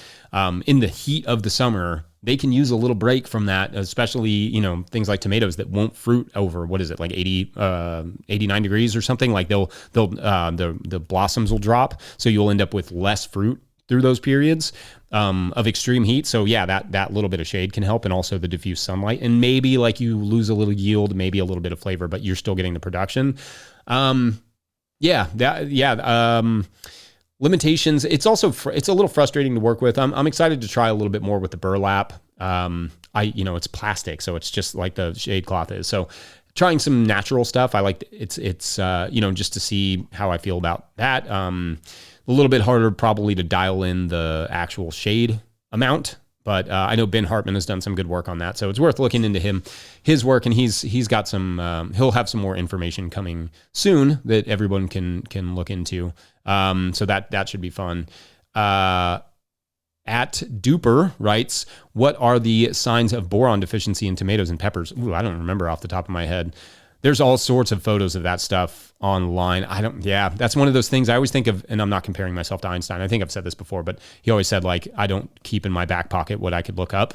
in the heat of the summer, they can use a little break from that, especially, things like tomatoes that won't fruit over, what is it, like 89 degrees or something. Like the blossoms will drop. So you'll end up with less fruit through those periods of extreme heat. So that little bit of shade can help, and also the diffuse sunlight, and maybe like you lose a little yield, maybe a little bit of flavor, but you're still getting the production. Limitations. It's also it's a little frustrating to work with. I'm excited to try a little bit more with the burlap. It's plastic, so it's just like the shade cloth is. So trying some natural stuff. I like it's just to see how I feel about that. A little bit harder probably to dial in the actual shade amount, but I know Ben Hartman has done some good work on that, so it's worth looking into his work, and he's got some. He'll have some more information coming soon that everyone can look into. So that should be fun. At Duper writes, what are the signs of boron deficiency in tomatoes and peppers? Ooh, I don't remember off the top of my head. There's all sorts of photos of that stuff online. That's one of those things I always think of, and I'm not comparing myself to Einstein. I think I've said this before, but he always said, like, I don't keep in my back pocket what I could look up.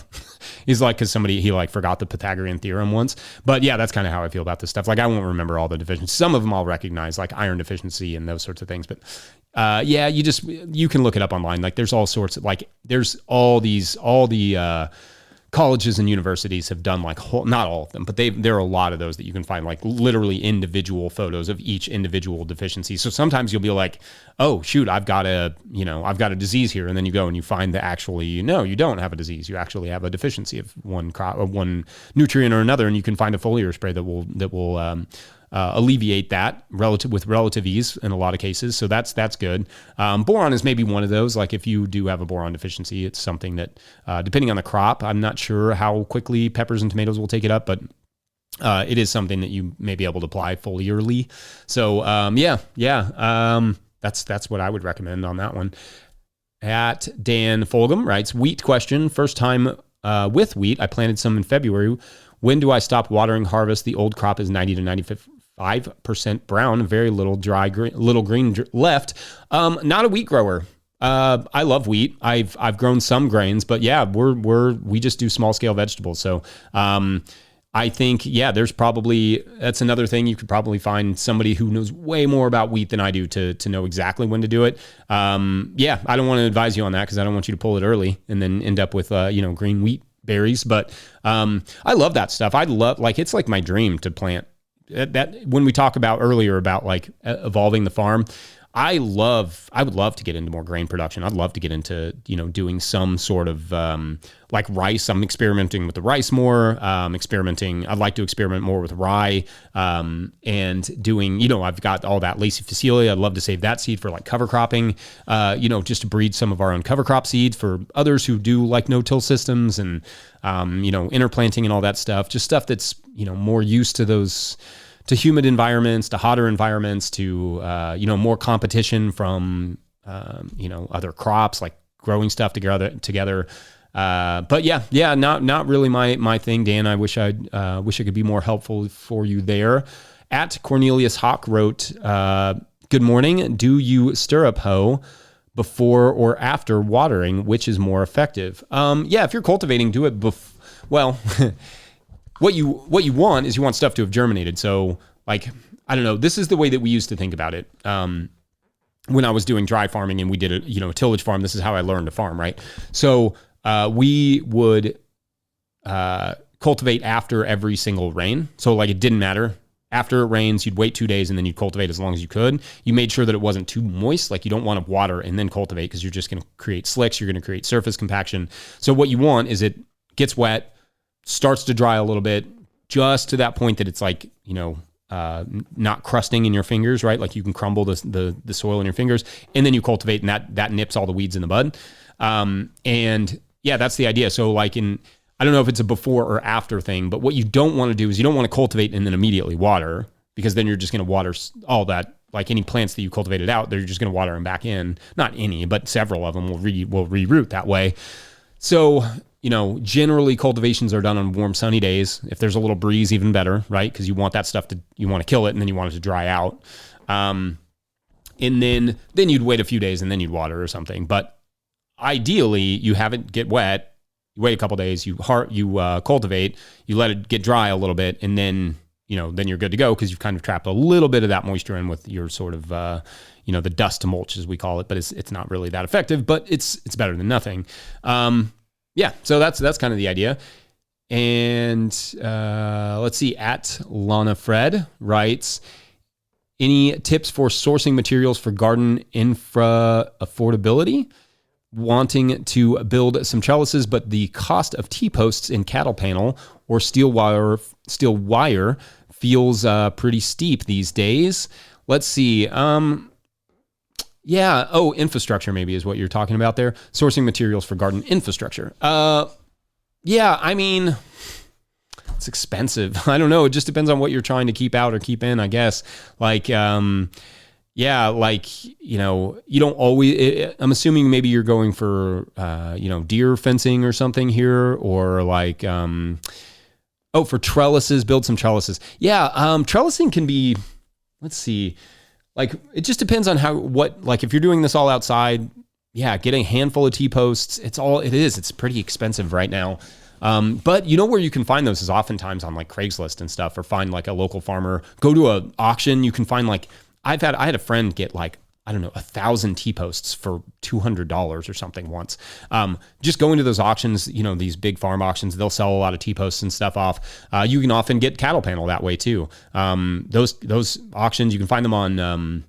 He's like, because he forgot the Pythagorean theorem once. But that's kind of how I feel about this stuff. Like, I won't remember all the deficiencies. Some of them I'll recognize, like iron deficiency and those sorts of things. But you can look it up online. Like, there's all sorts of, like, there's all the colleges and universities have done like not all of them, but there are a lot of those that you can find like literally individual photos of each individual deficiency. So sometimes you'll be like, oh shoot, I've got a disease here. And then you go and you find that actually, no, you don't have a disease. You actually have a deficiency of one crop or one nutrient or another. And you can find a foliar spray that will alleviate that with relative ease in a lot of cases. So that's good. Boron is maybe one of those. Like if you do have a boron deficiency, it's something that, depending on the crop, I'm not sure how quickly peppers and tomatoes will take it up, but it is something that you may be able to apply foliarly. So that's what I would recommend on that one. At Dan Folgham writes, wheat question. First time with wheat. I planted some in February. When do I stop watering harvest? The old crop is 90 to 95% brown, very little little green left. Not a wheat grower. I love wheat. I've grown some grains, but yeah, we just do small scale vegetables. So, I think, that's another thing. You could probably find somebody who knows way more about wheat than I do to know exactly when to do it. I don't want to advise you on that because I don't want you to pull it early and then end up with, green wheat berries. But I love that stuff. It's like my dream to plant that. When we talk about earlier about like evolving the farm, I would love to get into more grain production. I'd love to get into, doing some sort of like rice. I'm experimenting with the rice more, I'd like to experiment more with rye, and doing, I've got all that Lacey Facile. I'd love to save that seed for like cover cropping, just to breed some of our own cover crop seeds for others who do like no-till systems and, interplanting and all that stuff, just stuff that's, more used to those, to humid environments, to hotter environments, to, more competition from, other crops, like growing stuff together. But not really my thing, Dan. I wish I could be more helpful for you there. At Cornelius Hawk wrote, good morning. Do you stirrup hoe before or after watering? Which is more effective? If you're cultivating, do it What you want is you want stuff to have germinated. So like, I don't know, this is the way that we used to think about it. When I was doing dry farming and we did a tillage farm, this is how I learned to farm, right? So we would cultivate after every single rain. So like it didn't matter. After it rains, you'd wait 2 days and then you'd cultivate as long as you could. You made sure that it wasn't too moist. Like you don't want to water and then cultivate because you're just going to create slicks. You're going to create surface compaction. So what you want is it gets wet, starts to dry a little bit, just to that point that it's like, not crusting in your fingers, right? Like you can crumble the soil in your fingers, and then you cultivate, and that nips all the weeds in the bud. That's the idea. So like I don't know if it's a before or after thing, but what you don't want to do is you don't want to cultivate and then immediately water, because then you're just going to water all that, like any plants that you cultivated out, they're just going to water them back in. Not any, but several of them will reroot that way. So, generally cultivations are done on warm, sunny days. If there's a little breeze, even better, right? Because you want that stuff you want to kill it and then you want it to dry out. And then you'd wait a few days and then you'd water or something. But ideally, you have it get wet, you wait a couple days, you cultivate, you let it get dry a little bit, and then, then you're good to go because you've kind of trapped a little bit of that moisture in with your sort of, the dust to mulch, as we call it, but it's not really that effective, but it's better than nothing. So that's kind of the idea. And let's see, at Lana Fred writes, any tips for sourcing materials for garden infra affordability? Wanting to build some trellises, but the cost of T-posts in cattle panel or steel wire feels pretty steep these days. Let's see. Infrastructure maybe is what you're talking about there. Sourcing materials for garden infrastructure. It's expensive. I don't know. It just depends on what you're trying to keep out or keep in, I guess. Like, you don't always, I'm assuming maybe you're going for, deer fencing or something here, or like, for trellises, build some trellises. Trellising can be, let's see, like, it just depends on if you're doing this all outside, getting a handful of T-posts, it's pretty expensive right now. But where you can find those is oftentimes on like Craigslist and stuff, or find like a local farmer, go to an auction. You can find like, I had a friend get like I don't know, 1,000 T-posts for $200 or something once. Just going to those auctions, these big farm auctions, they'll sell a lot of T-posts and stuff off. You can often get cattle panel that way too. Those auctions, you can find them on,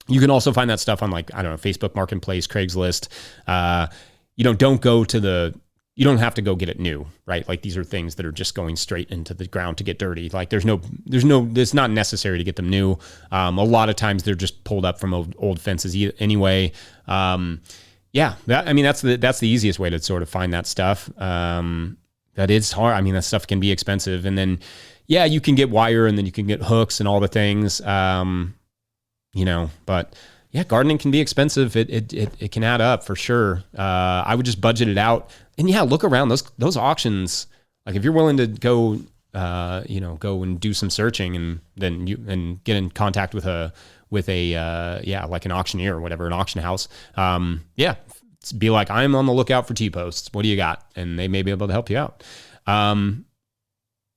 you can also find that stuff on Facebook Marketplace, Craigslist. You don't have to go get it new, right? Like these are things that are just going straight into the ground to get dirty. Like it's not necessary to get them new. A lot of times they're just pulled up from old fences anyway. That's the easiest way to sort of find that stuff. That is hard. I mean, that stuff can be expensive. And then, you can get wire and then you can get hooks and all the things, but gardening can be expensive. It can add up for sure. I would just budget it out. And look around those auctions. Like if you're willing to go, go and do some searching and then get in contact with like an auctioneer or whatever, an auction house. Be like, I'm on the lookout for T-posts. What do you got? And they may be able to help you out.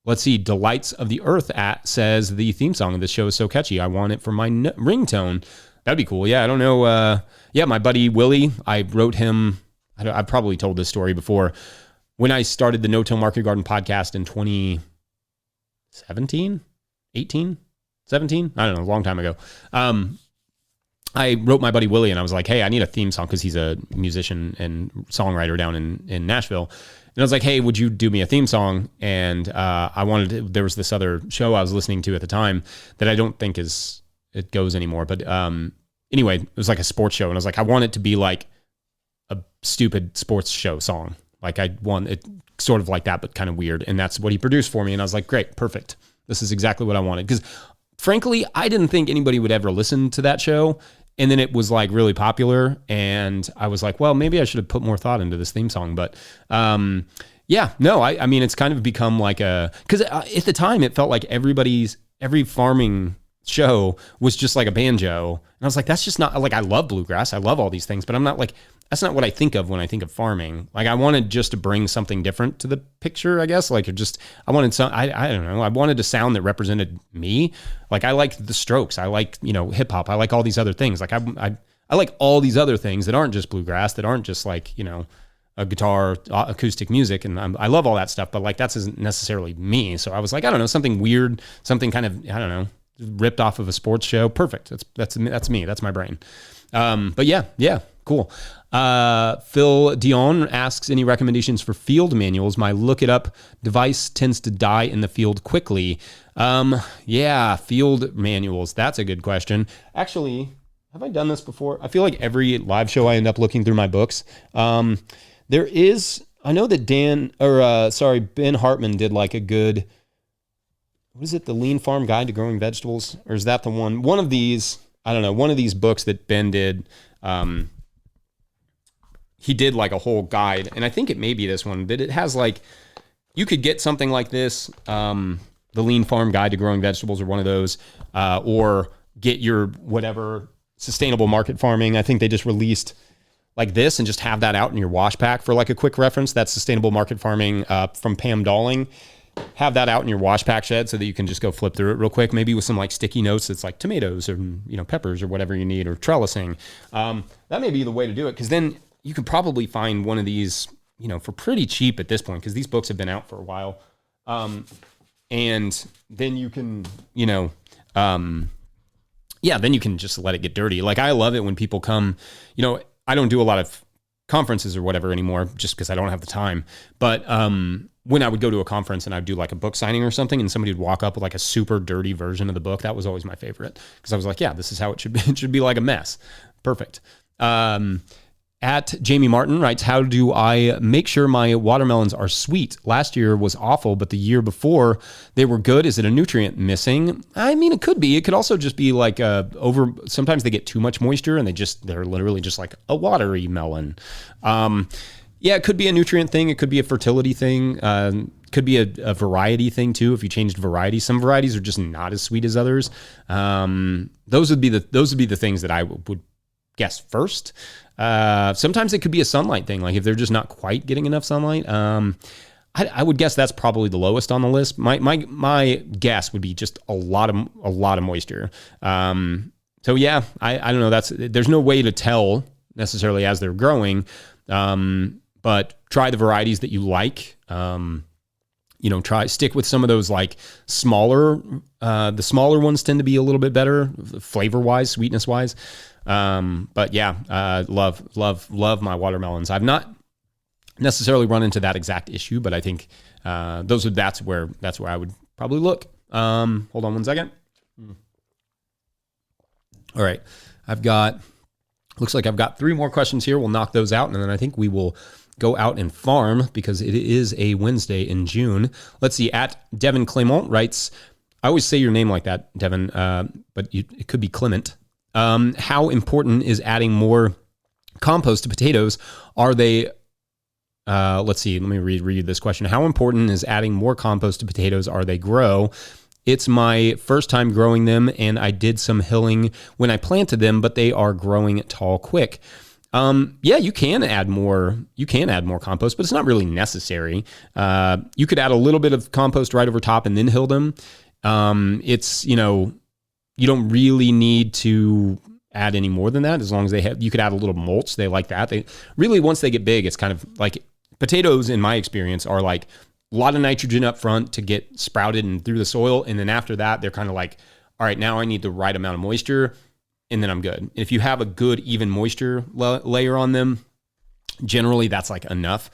Let's see. Delights of the Earth says the theme song of this show is so catchy. I want it for my ringtone. That'd be cool. Yeah, I don't know. My buddy Willie, I wrote him. I've probably told this story before. When I started the No Till Market Garden podcast in 2017, 18, 17, I don't know, a long time ago. I wrote my buddy Willie and I was like, hey, I need a theme song because he's a musician and songwriter down in Nashville. And I was like, hey, would you do me a theme song? And there was this other show I was listening to at the time that I don't think it goes anymore. But anyway, it was like a sports show. And I was like, I want it to be like a stupid sports show song. Like I want it sort of like that, but kind of weird. And that's what he produced for me. And I was like, great, perfect. This is exactly what I wanted. Because frankly, I didn't think anybody would ever listen to that show. And then it was like really popular. And I was like, well, maybe I should have put more thought into this theme song. But I mean, it's kind of become like because at the time it felt like every farming show was just like a banjo. And I was like, that's just not like, I love bluegrass. I love all these things, but I'm not like, that's not what I think of when I think of farming. Like I wanted just to bring something different to the picture, I guess. Like I wanted some, I don't know. I wanted a sound that represented me. Like I like the Strokes. I like, hip hop. I like all these other things. Like I like all these other things that aren't just bluegrass, that aren't just like, a guitar, acoustic music. And I love all that stuff, but like, that's isn't necessarily me. So I was like, I don't know, something weird, something kind of, I don't know, ripped off of a sports show. Perfect. That's me. That's my brain. But yeah, cool. Phil Dion asks, any recommendations for field manuals? My look it up device tends to die in the field quickly. Field manuals. That's a good question. Actually, have I done this before? I feel like every live show I end up looking through my books. I know that Ben Hartman did like a good, what is it? The Lean Farm Guide to Growing Vegetables? Or is that the one of these, I don't know, one of these books that Ben did, he did like a whole guide, and I think it may be this one, but it has like, you could get something like this, the Lean Farm Guide to Growing Vegetables or one of those, or get your whatever sustainable market farming. I think they just released like this and just have that out in your wash pack for like a quick reference. That's sustainable market farming from Pam Dalling. Have that out in your wash pack shed so that you can just go flip through it real quick, maybe with some like sticky notes. It's like tomatoes or, peppers or whatever you need, or trellising. That may be the way to do it. Cause then you can probably find one of these, for pretty cheap at this point, cause these books have been out for a while. And then you can, then you can just let it get dirty. Like I love it when people come, I don't do a lot of conferences or whatever anymore just because I don't have the time. But when I would go to a conference and I'd do like a book signing or something and somebody would walk up with like a super dirty version of the book, that was always my favorite because I was like, yeah, this is how it should be. It should be like a mess. Perfect. At Jamie Martin writes, how do I make sure my watermelons are sweet? Last year was awful, but the year before they were good. Is it a nutrient missing? I mean, it could be. It could also just be like sometimes they get too much moisture and they're literally just like a watery melon. It could be a nutrient thing. It could be a fertility thing. Could be a variety thing too. If you changed variety, some varieties are just not as sweet as others. Those would be the things that I would guess first. Sometimes it could be a sunlight thing. Like if they're just not quite getting enough sunlight. I would guess that's probably the lowest on the list. My guess would be just a lot of moisture. So yeah, I don't know. There's no way to tell necessarily as they're growing, but try the varieties that you like. Stick with some of those like smaller. The smaller ones tend to be a little bit better flavor wise, sweetness wise. But yeah, love my watermelons. I've not necessarily run into that exact issue, but I think that's where I would probably look. Hold on one second. All right. Looks like I've got 3 more questions here. We'll knock those out, and then I think we will go out and farm because it is a Wednesday in June. Let's see. At Devin Clement writes, I always say your name like that, Devin, but it could be Clement. How important is adding more compost to potatoes? Are they... let's see. Let me read this question. How important is adding more compost to potatoes? Are they grow? It's my first time growing them, and I did some hilling when I planted them, but they are growing tall quick. Yeah, you can add more. You can add more compost, but it's not really necessary. You could add a little bit of compost right over top and then hill them. You don't really need to add any more than that. As long as you could add a little mulch. They like that. They really, once they get big, it's kind of like potatoes, in my experience, are like a lot of nitrogen up front to get sprouted and through the soil. And then after that, they're kind of like, all right, now I need the right amount of moisture, and then I'm good. If you have a good, even moisture layer on them, generally that's like enough.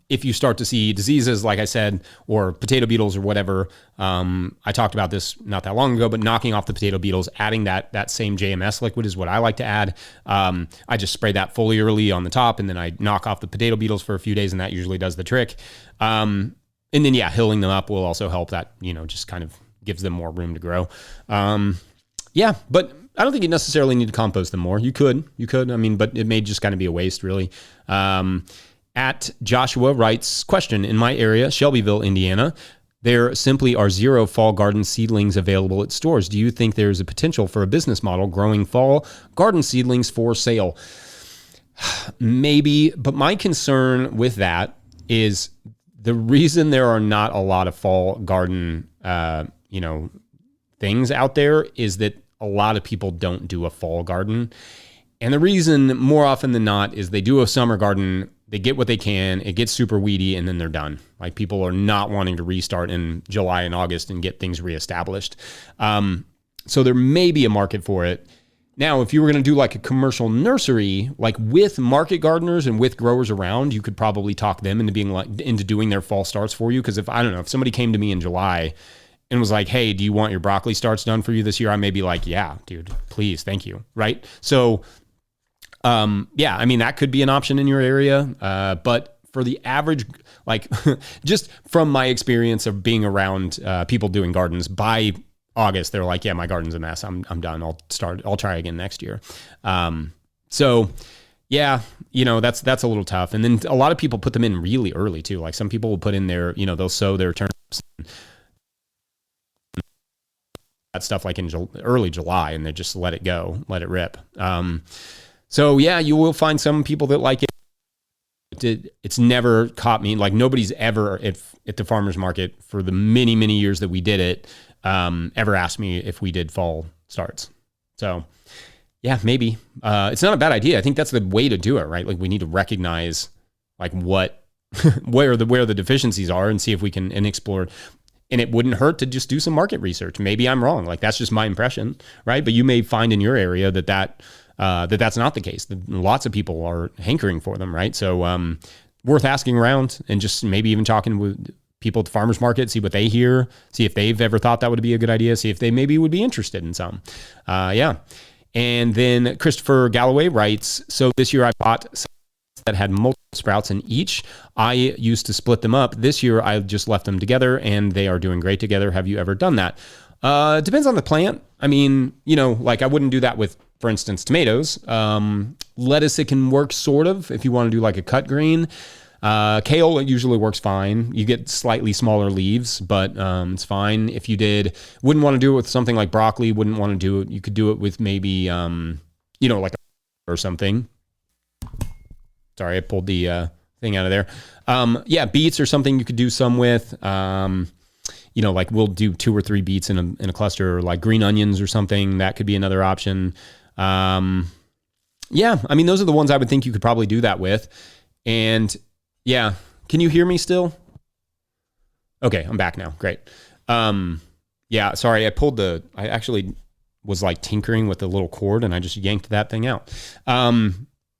If you start to see diseases, like I said, or potato beetles or whatever, I talked about this not that long ago, but knocking off the potato beetles, adding that same JMS liquid is what I like to add. I just spray that foliarly on the top, and then I knock off the potato beetles for a few days, and that usually does the trick. And then, yeah, hilling them up will also help. That, just kind of gives them more room to grow. Yeah, but I don't think you necessarily need to compost them more. You could, but it may just kind of be a waste, really. At Joshua writes, question, in my area, Shelbyville, Indiana, there simply are 0 fall garden seedlings available at stores. Do you think there is a potential for a business model growing fall garden seedlings for sale? Maybe, but my concern with that is the reason there are not a lot of fall garden, things out there is that a lot of people don't do a fall garden. And the reason more often than not is they do a summer garden, they get what they can, it gets super weedy, and then they're done. Like, people are not wanting to restart in July and August and get things reestablished. So there may be a market for it. Now, if you were going to do like a commercial nursery, like with market gardeners and with growers around, you could probably talk them into doing their fall starts for you. Because if somebody came to me in July and was like, hey, do you want your broccoli starts done for you this year? I may be like, yeah, dude, please. Thank you. Right. So, that could be an option in your area. But for the average, like just from my experience of being around, people doing gardens, by August, they're like, yeah, my garden's a mess. I'm done. I'll try again next year. So yeah, that's a little tough. And then a lot of people put them in really early too. Like, some people will put in their, they'll sow their turnips, that stuff like in early July, and they just let it go, let it rip. So yeah, you will find some people that like it. It's never caught me. Like, nobody's ever at the farmer's market for the many, many years that we did it, ever asked me if we did fall starts. So yeah, maybe, it's not a bad idea. I think that's the way to do it, right? Like, we need to recognize like where the deficiencies are and see if we can explore. And it wouldn't hurt to just do some market research. Maybe I'm wrong. Like, that's just my impression, right? But you may find in your area that's not the case. That lots of people are hankering for them, right? So worth asking around, and just maybe even talking with people at the farmers market, see what they hear, see if they've ever thought that would be a good idea, see if they maybe would be interested in some. Yeah. And then Christopher Galloway writes, so this year I bought some that had multiple sprouts in each. I used to split them up. This year I just left them together, and they are doing great together. Have you ever done that? Depends on the plant. I mean, like, I wouldn't do that with, for instance, tomatoes. Lettuce, it can work sort of if you want to do like a cut green. Kale, it usually works fine. You get slightly smaller leaves, but it's fine. If you wouldn't want to do it with something like broccoli, wouldn't want to do it. You could do it with maybe, like or something. Sorry, I pulled the thing out of there. Yeah, beets or something you could do some with. like we'll do 2 or 3 beats in a cluster, or like green onions or something. That could be another option. Yeah, I mean, those are the ones I would think you could probably do that with. And yeah, can you hear me still? Okay, I'm back now. Great. Yeah, sorry, I actually was like tinkering with the little cord and I just yanked that thing out.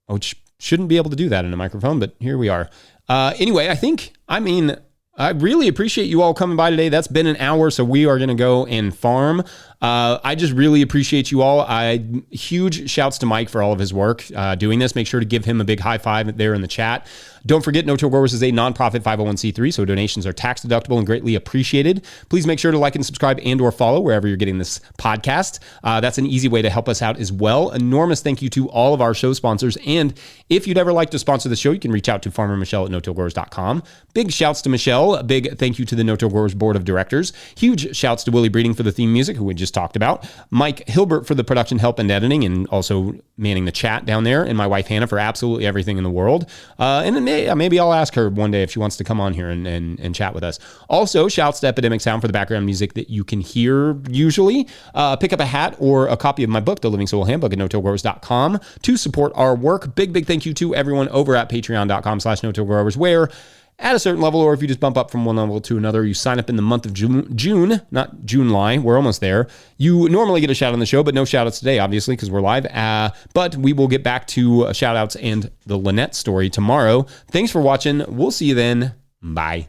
Which shouldn't be able to do that in a microphone, but here we are. Anyway, I really appreciate you all coming by today. That's been an hour, so we are going to go and farm. I just really appreciate you all. Huge shouts to Mike for all of his work doing this. Make sure to give him a big high five there in the chat. Don't forget, No Till Growers is a nonprofit 501c3, so donations are tax deductible and greatly appreciated. Please make sure to like and subscribe and or follow wherever you're getting this podcast. That's an easy way to help us out as well. Enormous thank you to all of our show sponsors. And if you'd ever like to sponsor the show, you can reach out to Farmer Michelle at notillgrowers.com. Big shouts to Michelle. Big thank you to the No Till Growers Board of Directors. Huge shouts to Willie Breeding for the theme music, who we just talked about. Mike Hilbert for the production help and editing, and also manning the chat down there. And my wife Hannah for absolutely everything in the world. And then maybe I'll ask her one day if she wants to come on here and chat with us. Also, shouts to Epidemic Sound for the background music that you can hear usually. Pick up a hat or a copy of my book, The Living Soil Handbook, at notillgrowers.com to support our work. Big thank you to everyone over at patreon.com/notillgrowers, where at a certain level, or if you just bump up from one level to another, you sign up in the month of June, not July, we're almost there. You normally get a shout on the show, but no shout outs today, obviously, because we're live. But we will get back to shout outs and the Lynette story tomorrow. Thanks for watching. We'll see you then. Bye.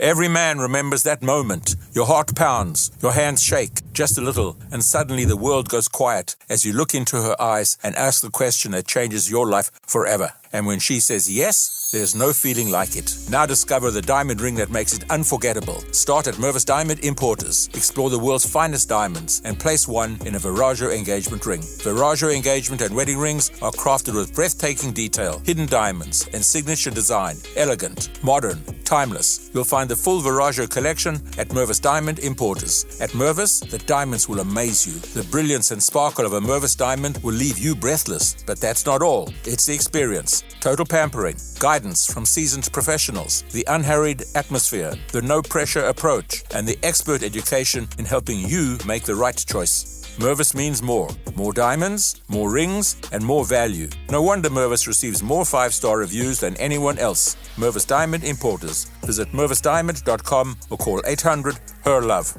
Every man remembers that moment. Your heart pounds, your hands shake just a little, and suddenly the world goes quiet as you look into her eyes and ask the question that changes your life forever. And when she says yes, there's no feeling like it. Now discover the diamond ring that makes it unforgettable. Start at Mervis Diamond Importers. Explore the world's finest diamonds and place one in a Viraggio engagement ring. Viraggio engagement and wedding rings are crafted with breathtaking detail, hidden diamonds, and signature design. Elegant, modern, timeless. You'll find the full Viraggio collection at Mervis Diamond Importers. At Mervis, the diamonds will amaze you. The brilliance and sparkle of a Mervis diamond will leave you breathless. But that's not all. It's the experience. Total pampering, guidance from seasoned professionals, the unhurried atmosphere, the no-pressure approach, and the expert education in helping you make the right choice. Mervis means more. More diamonds, more rings, and more value. No wonder Mervis receives more 5-star reviews than anyone else. Mervis Diamond Importers. Visit mervisdiamond.com or call 800-HER-LOVE.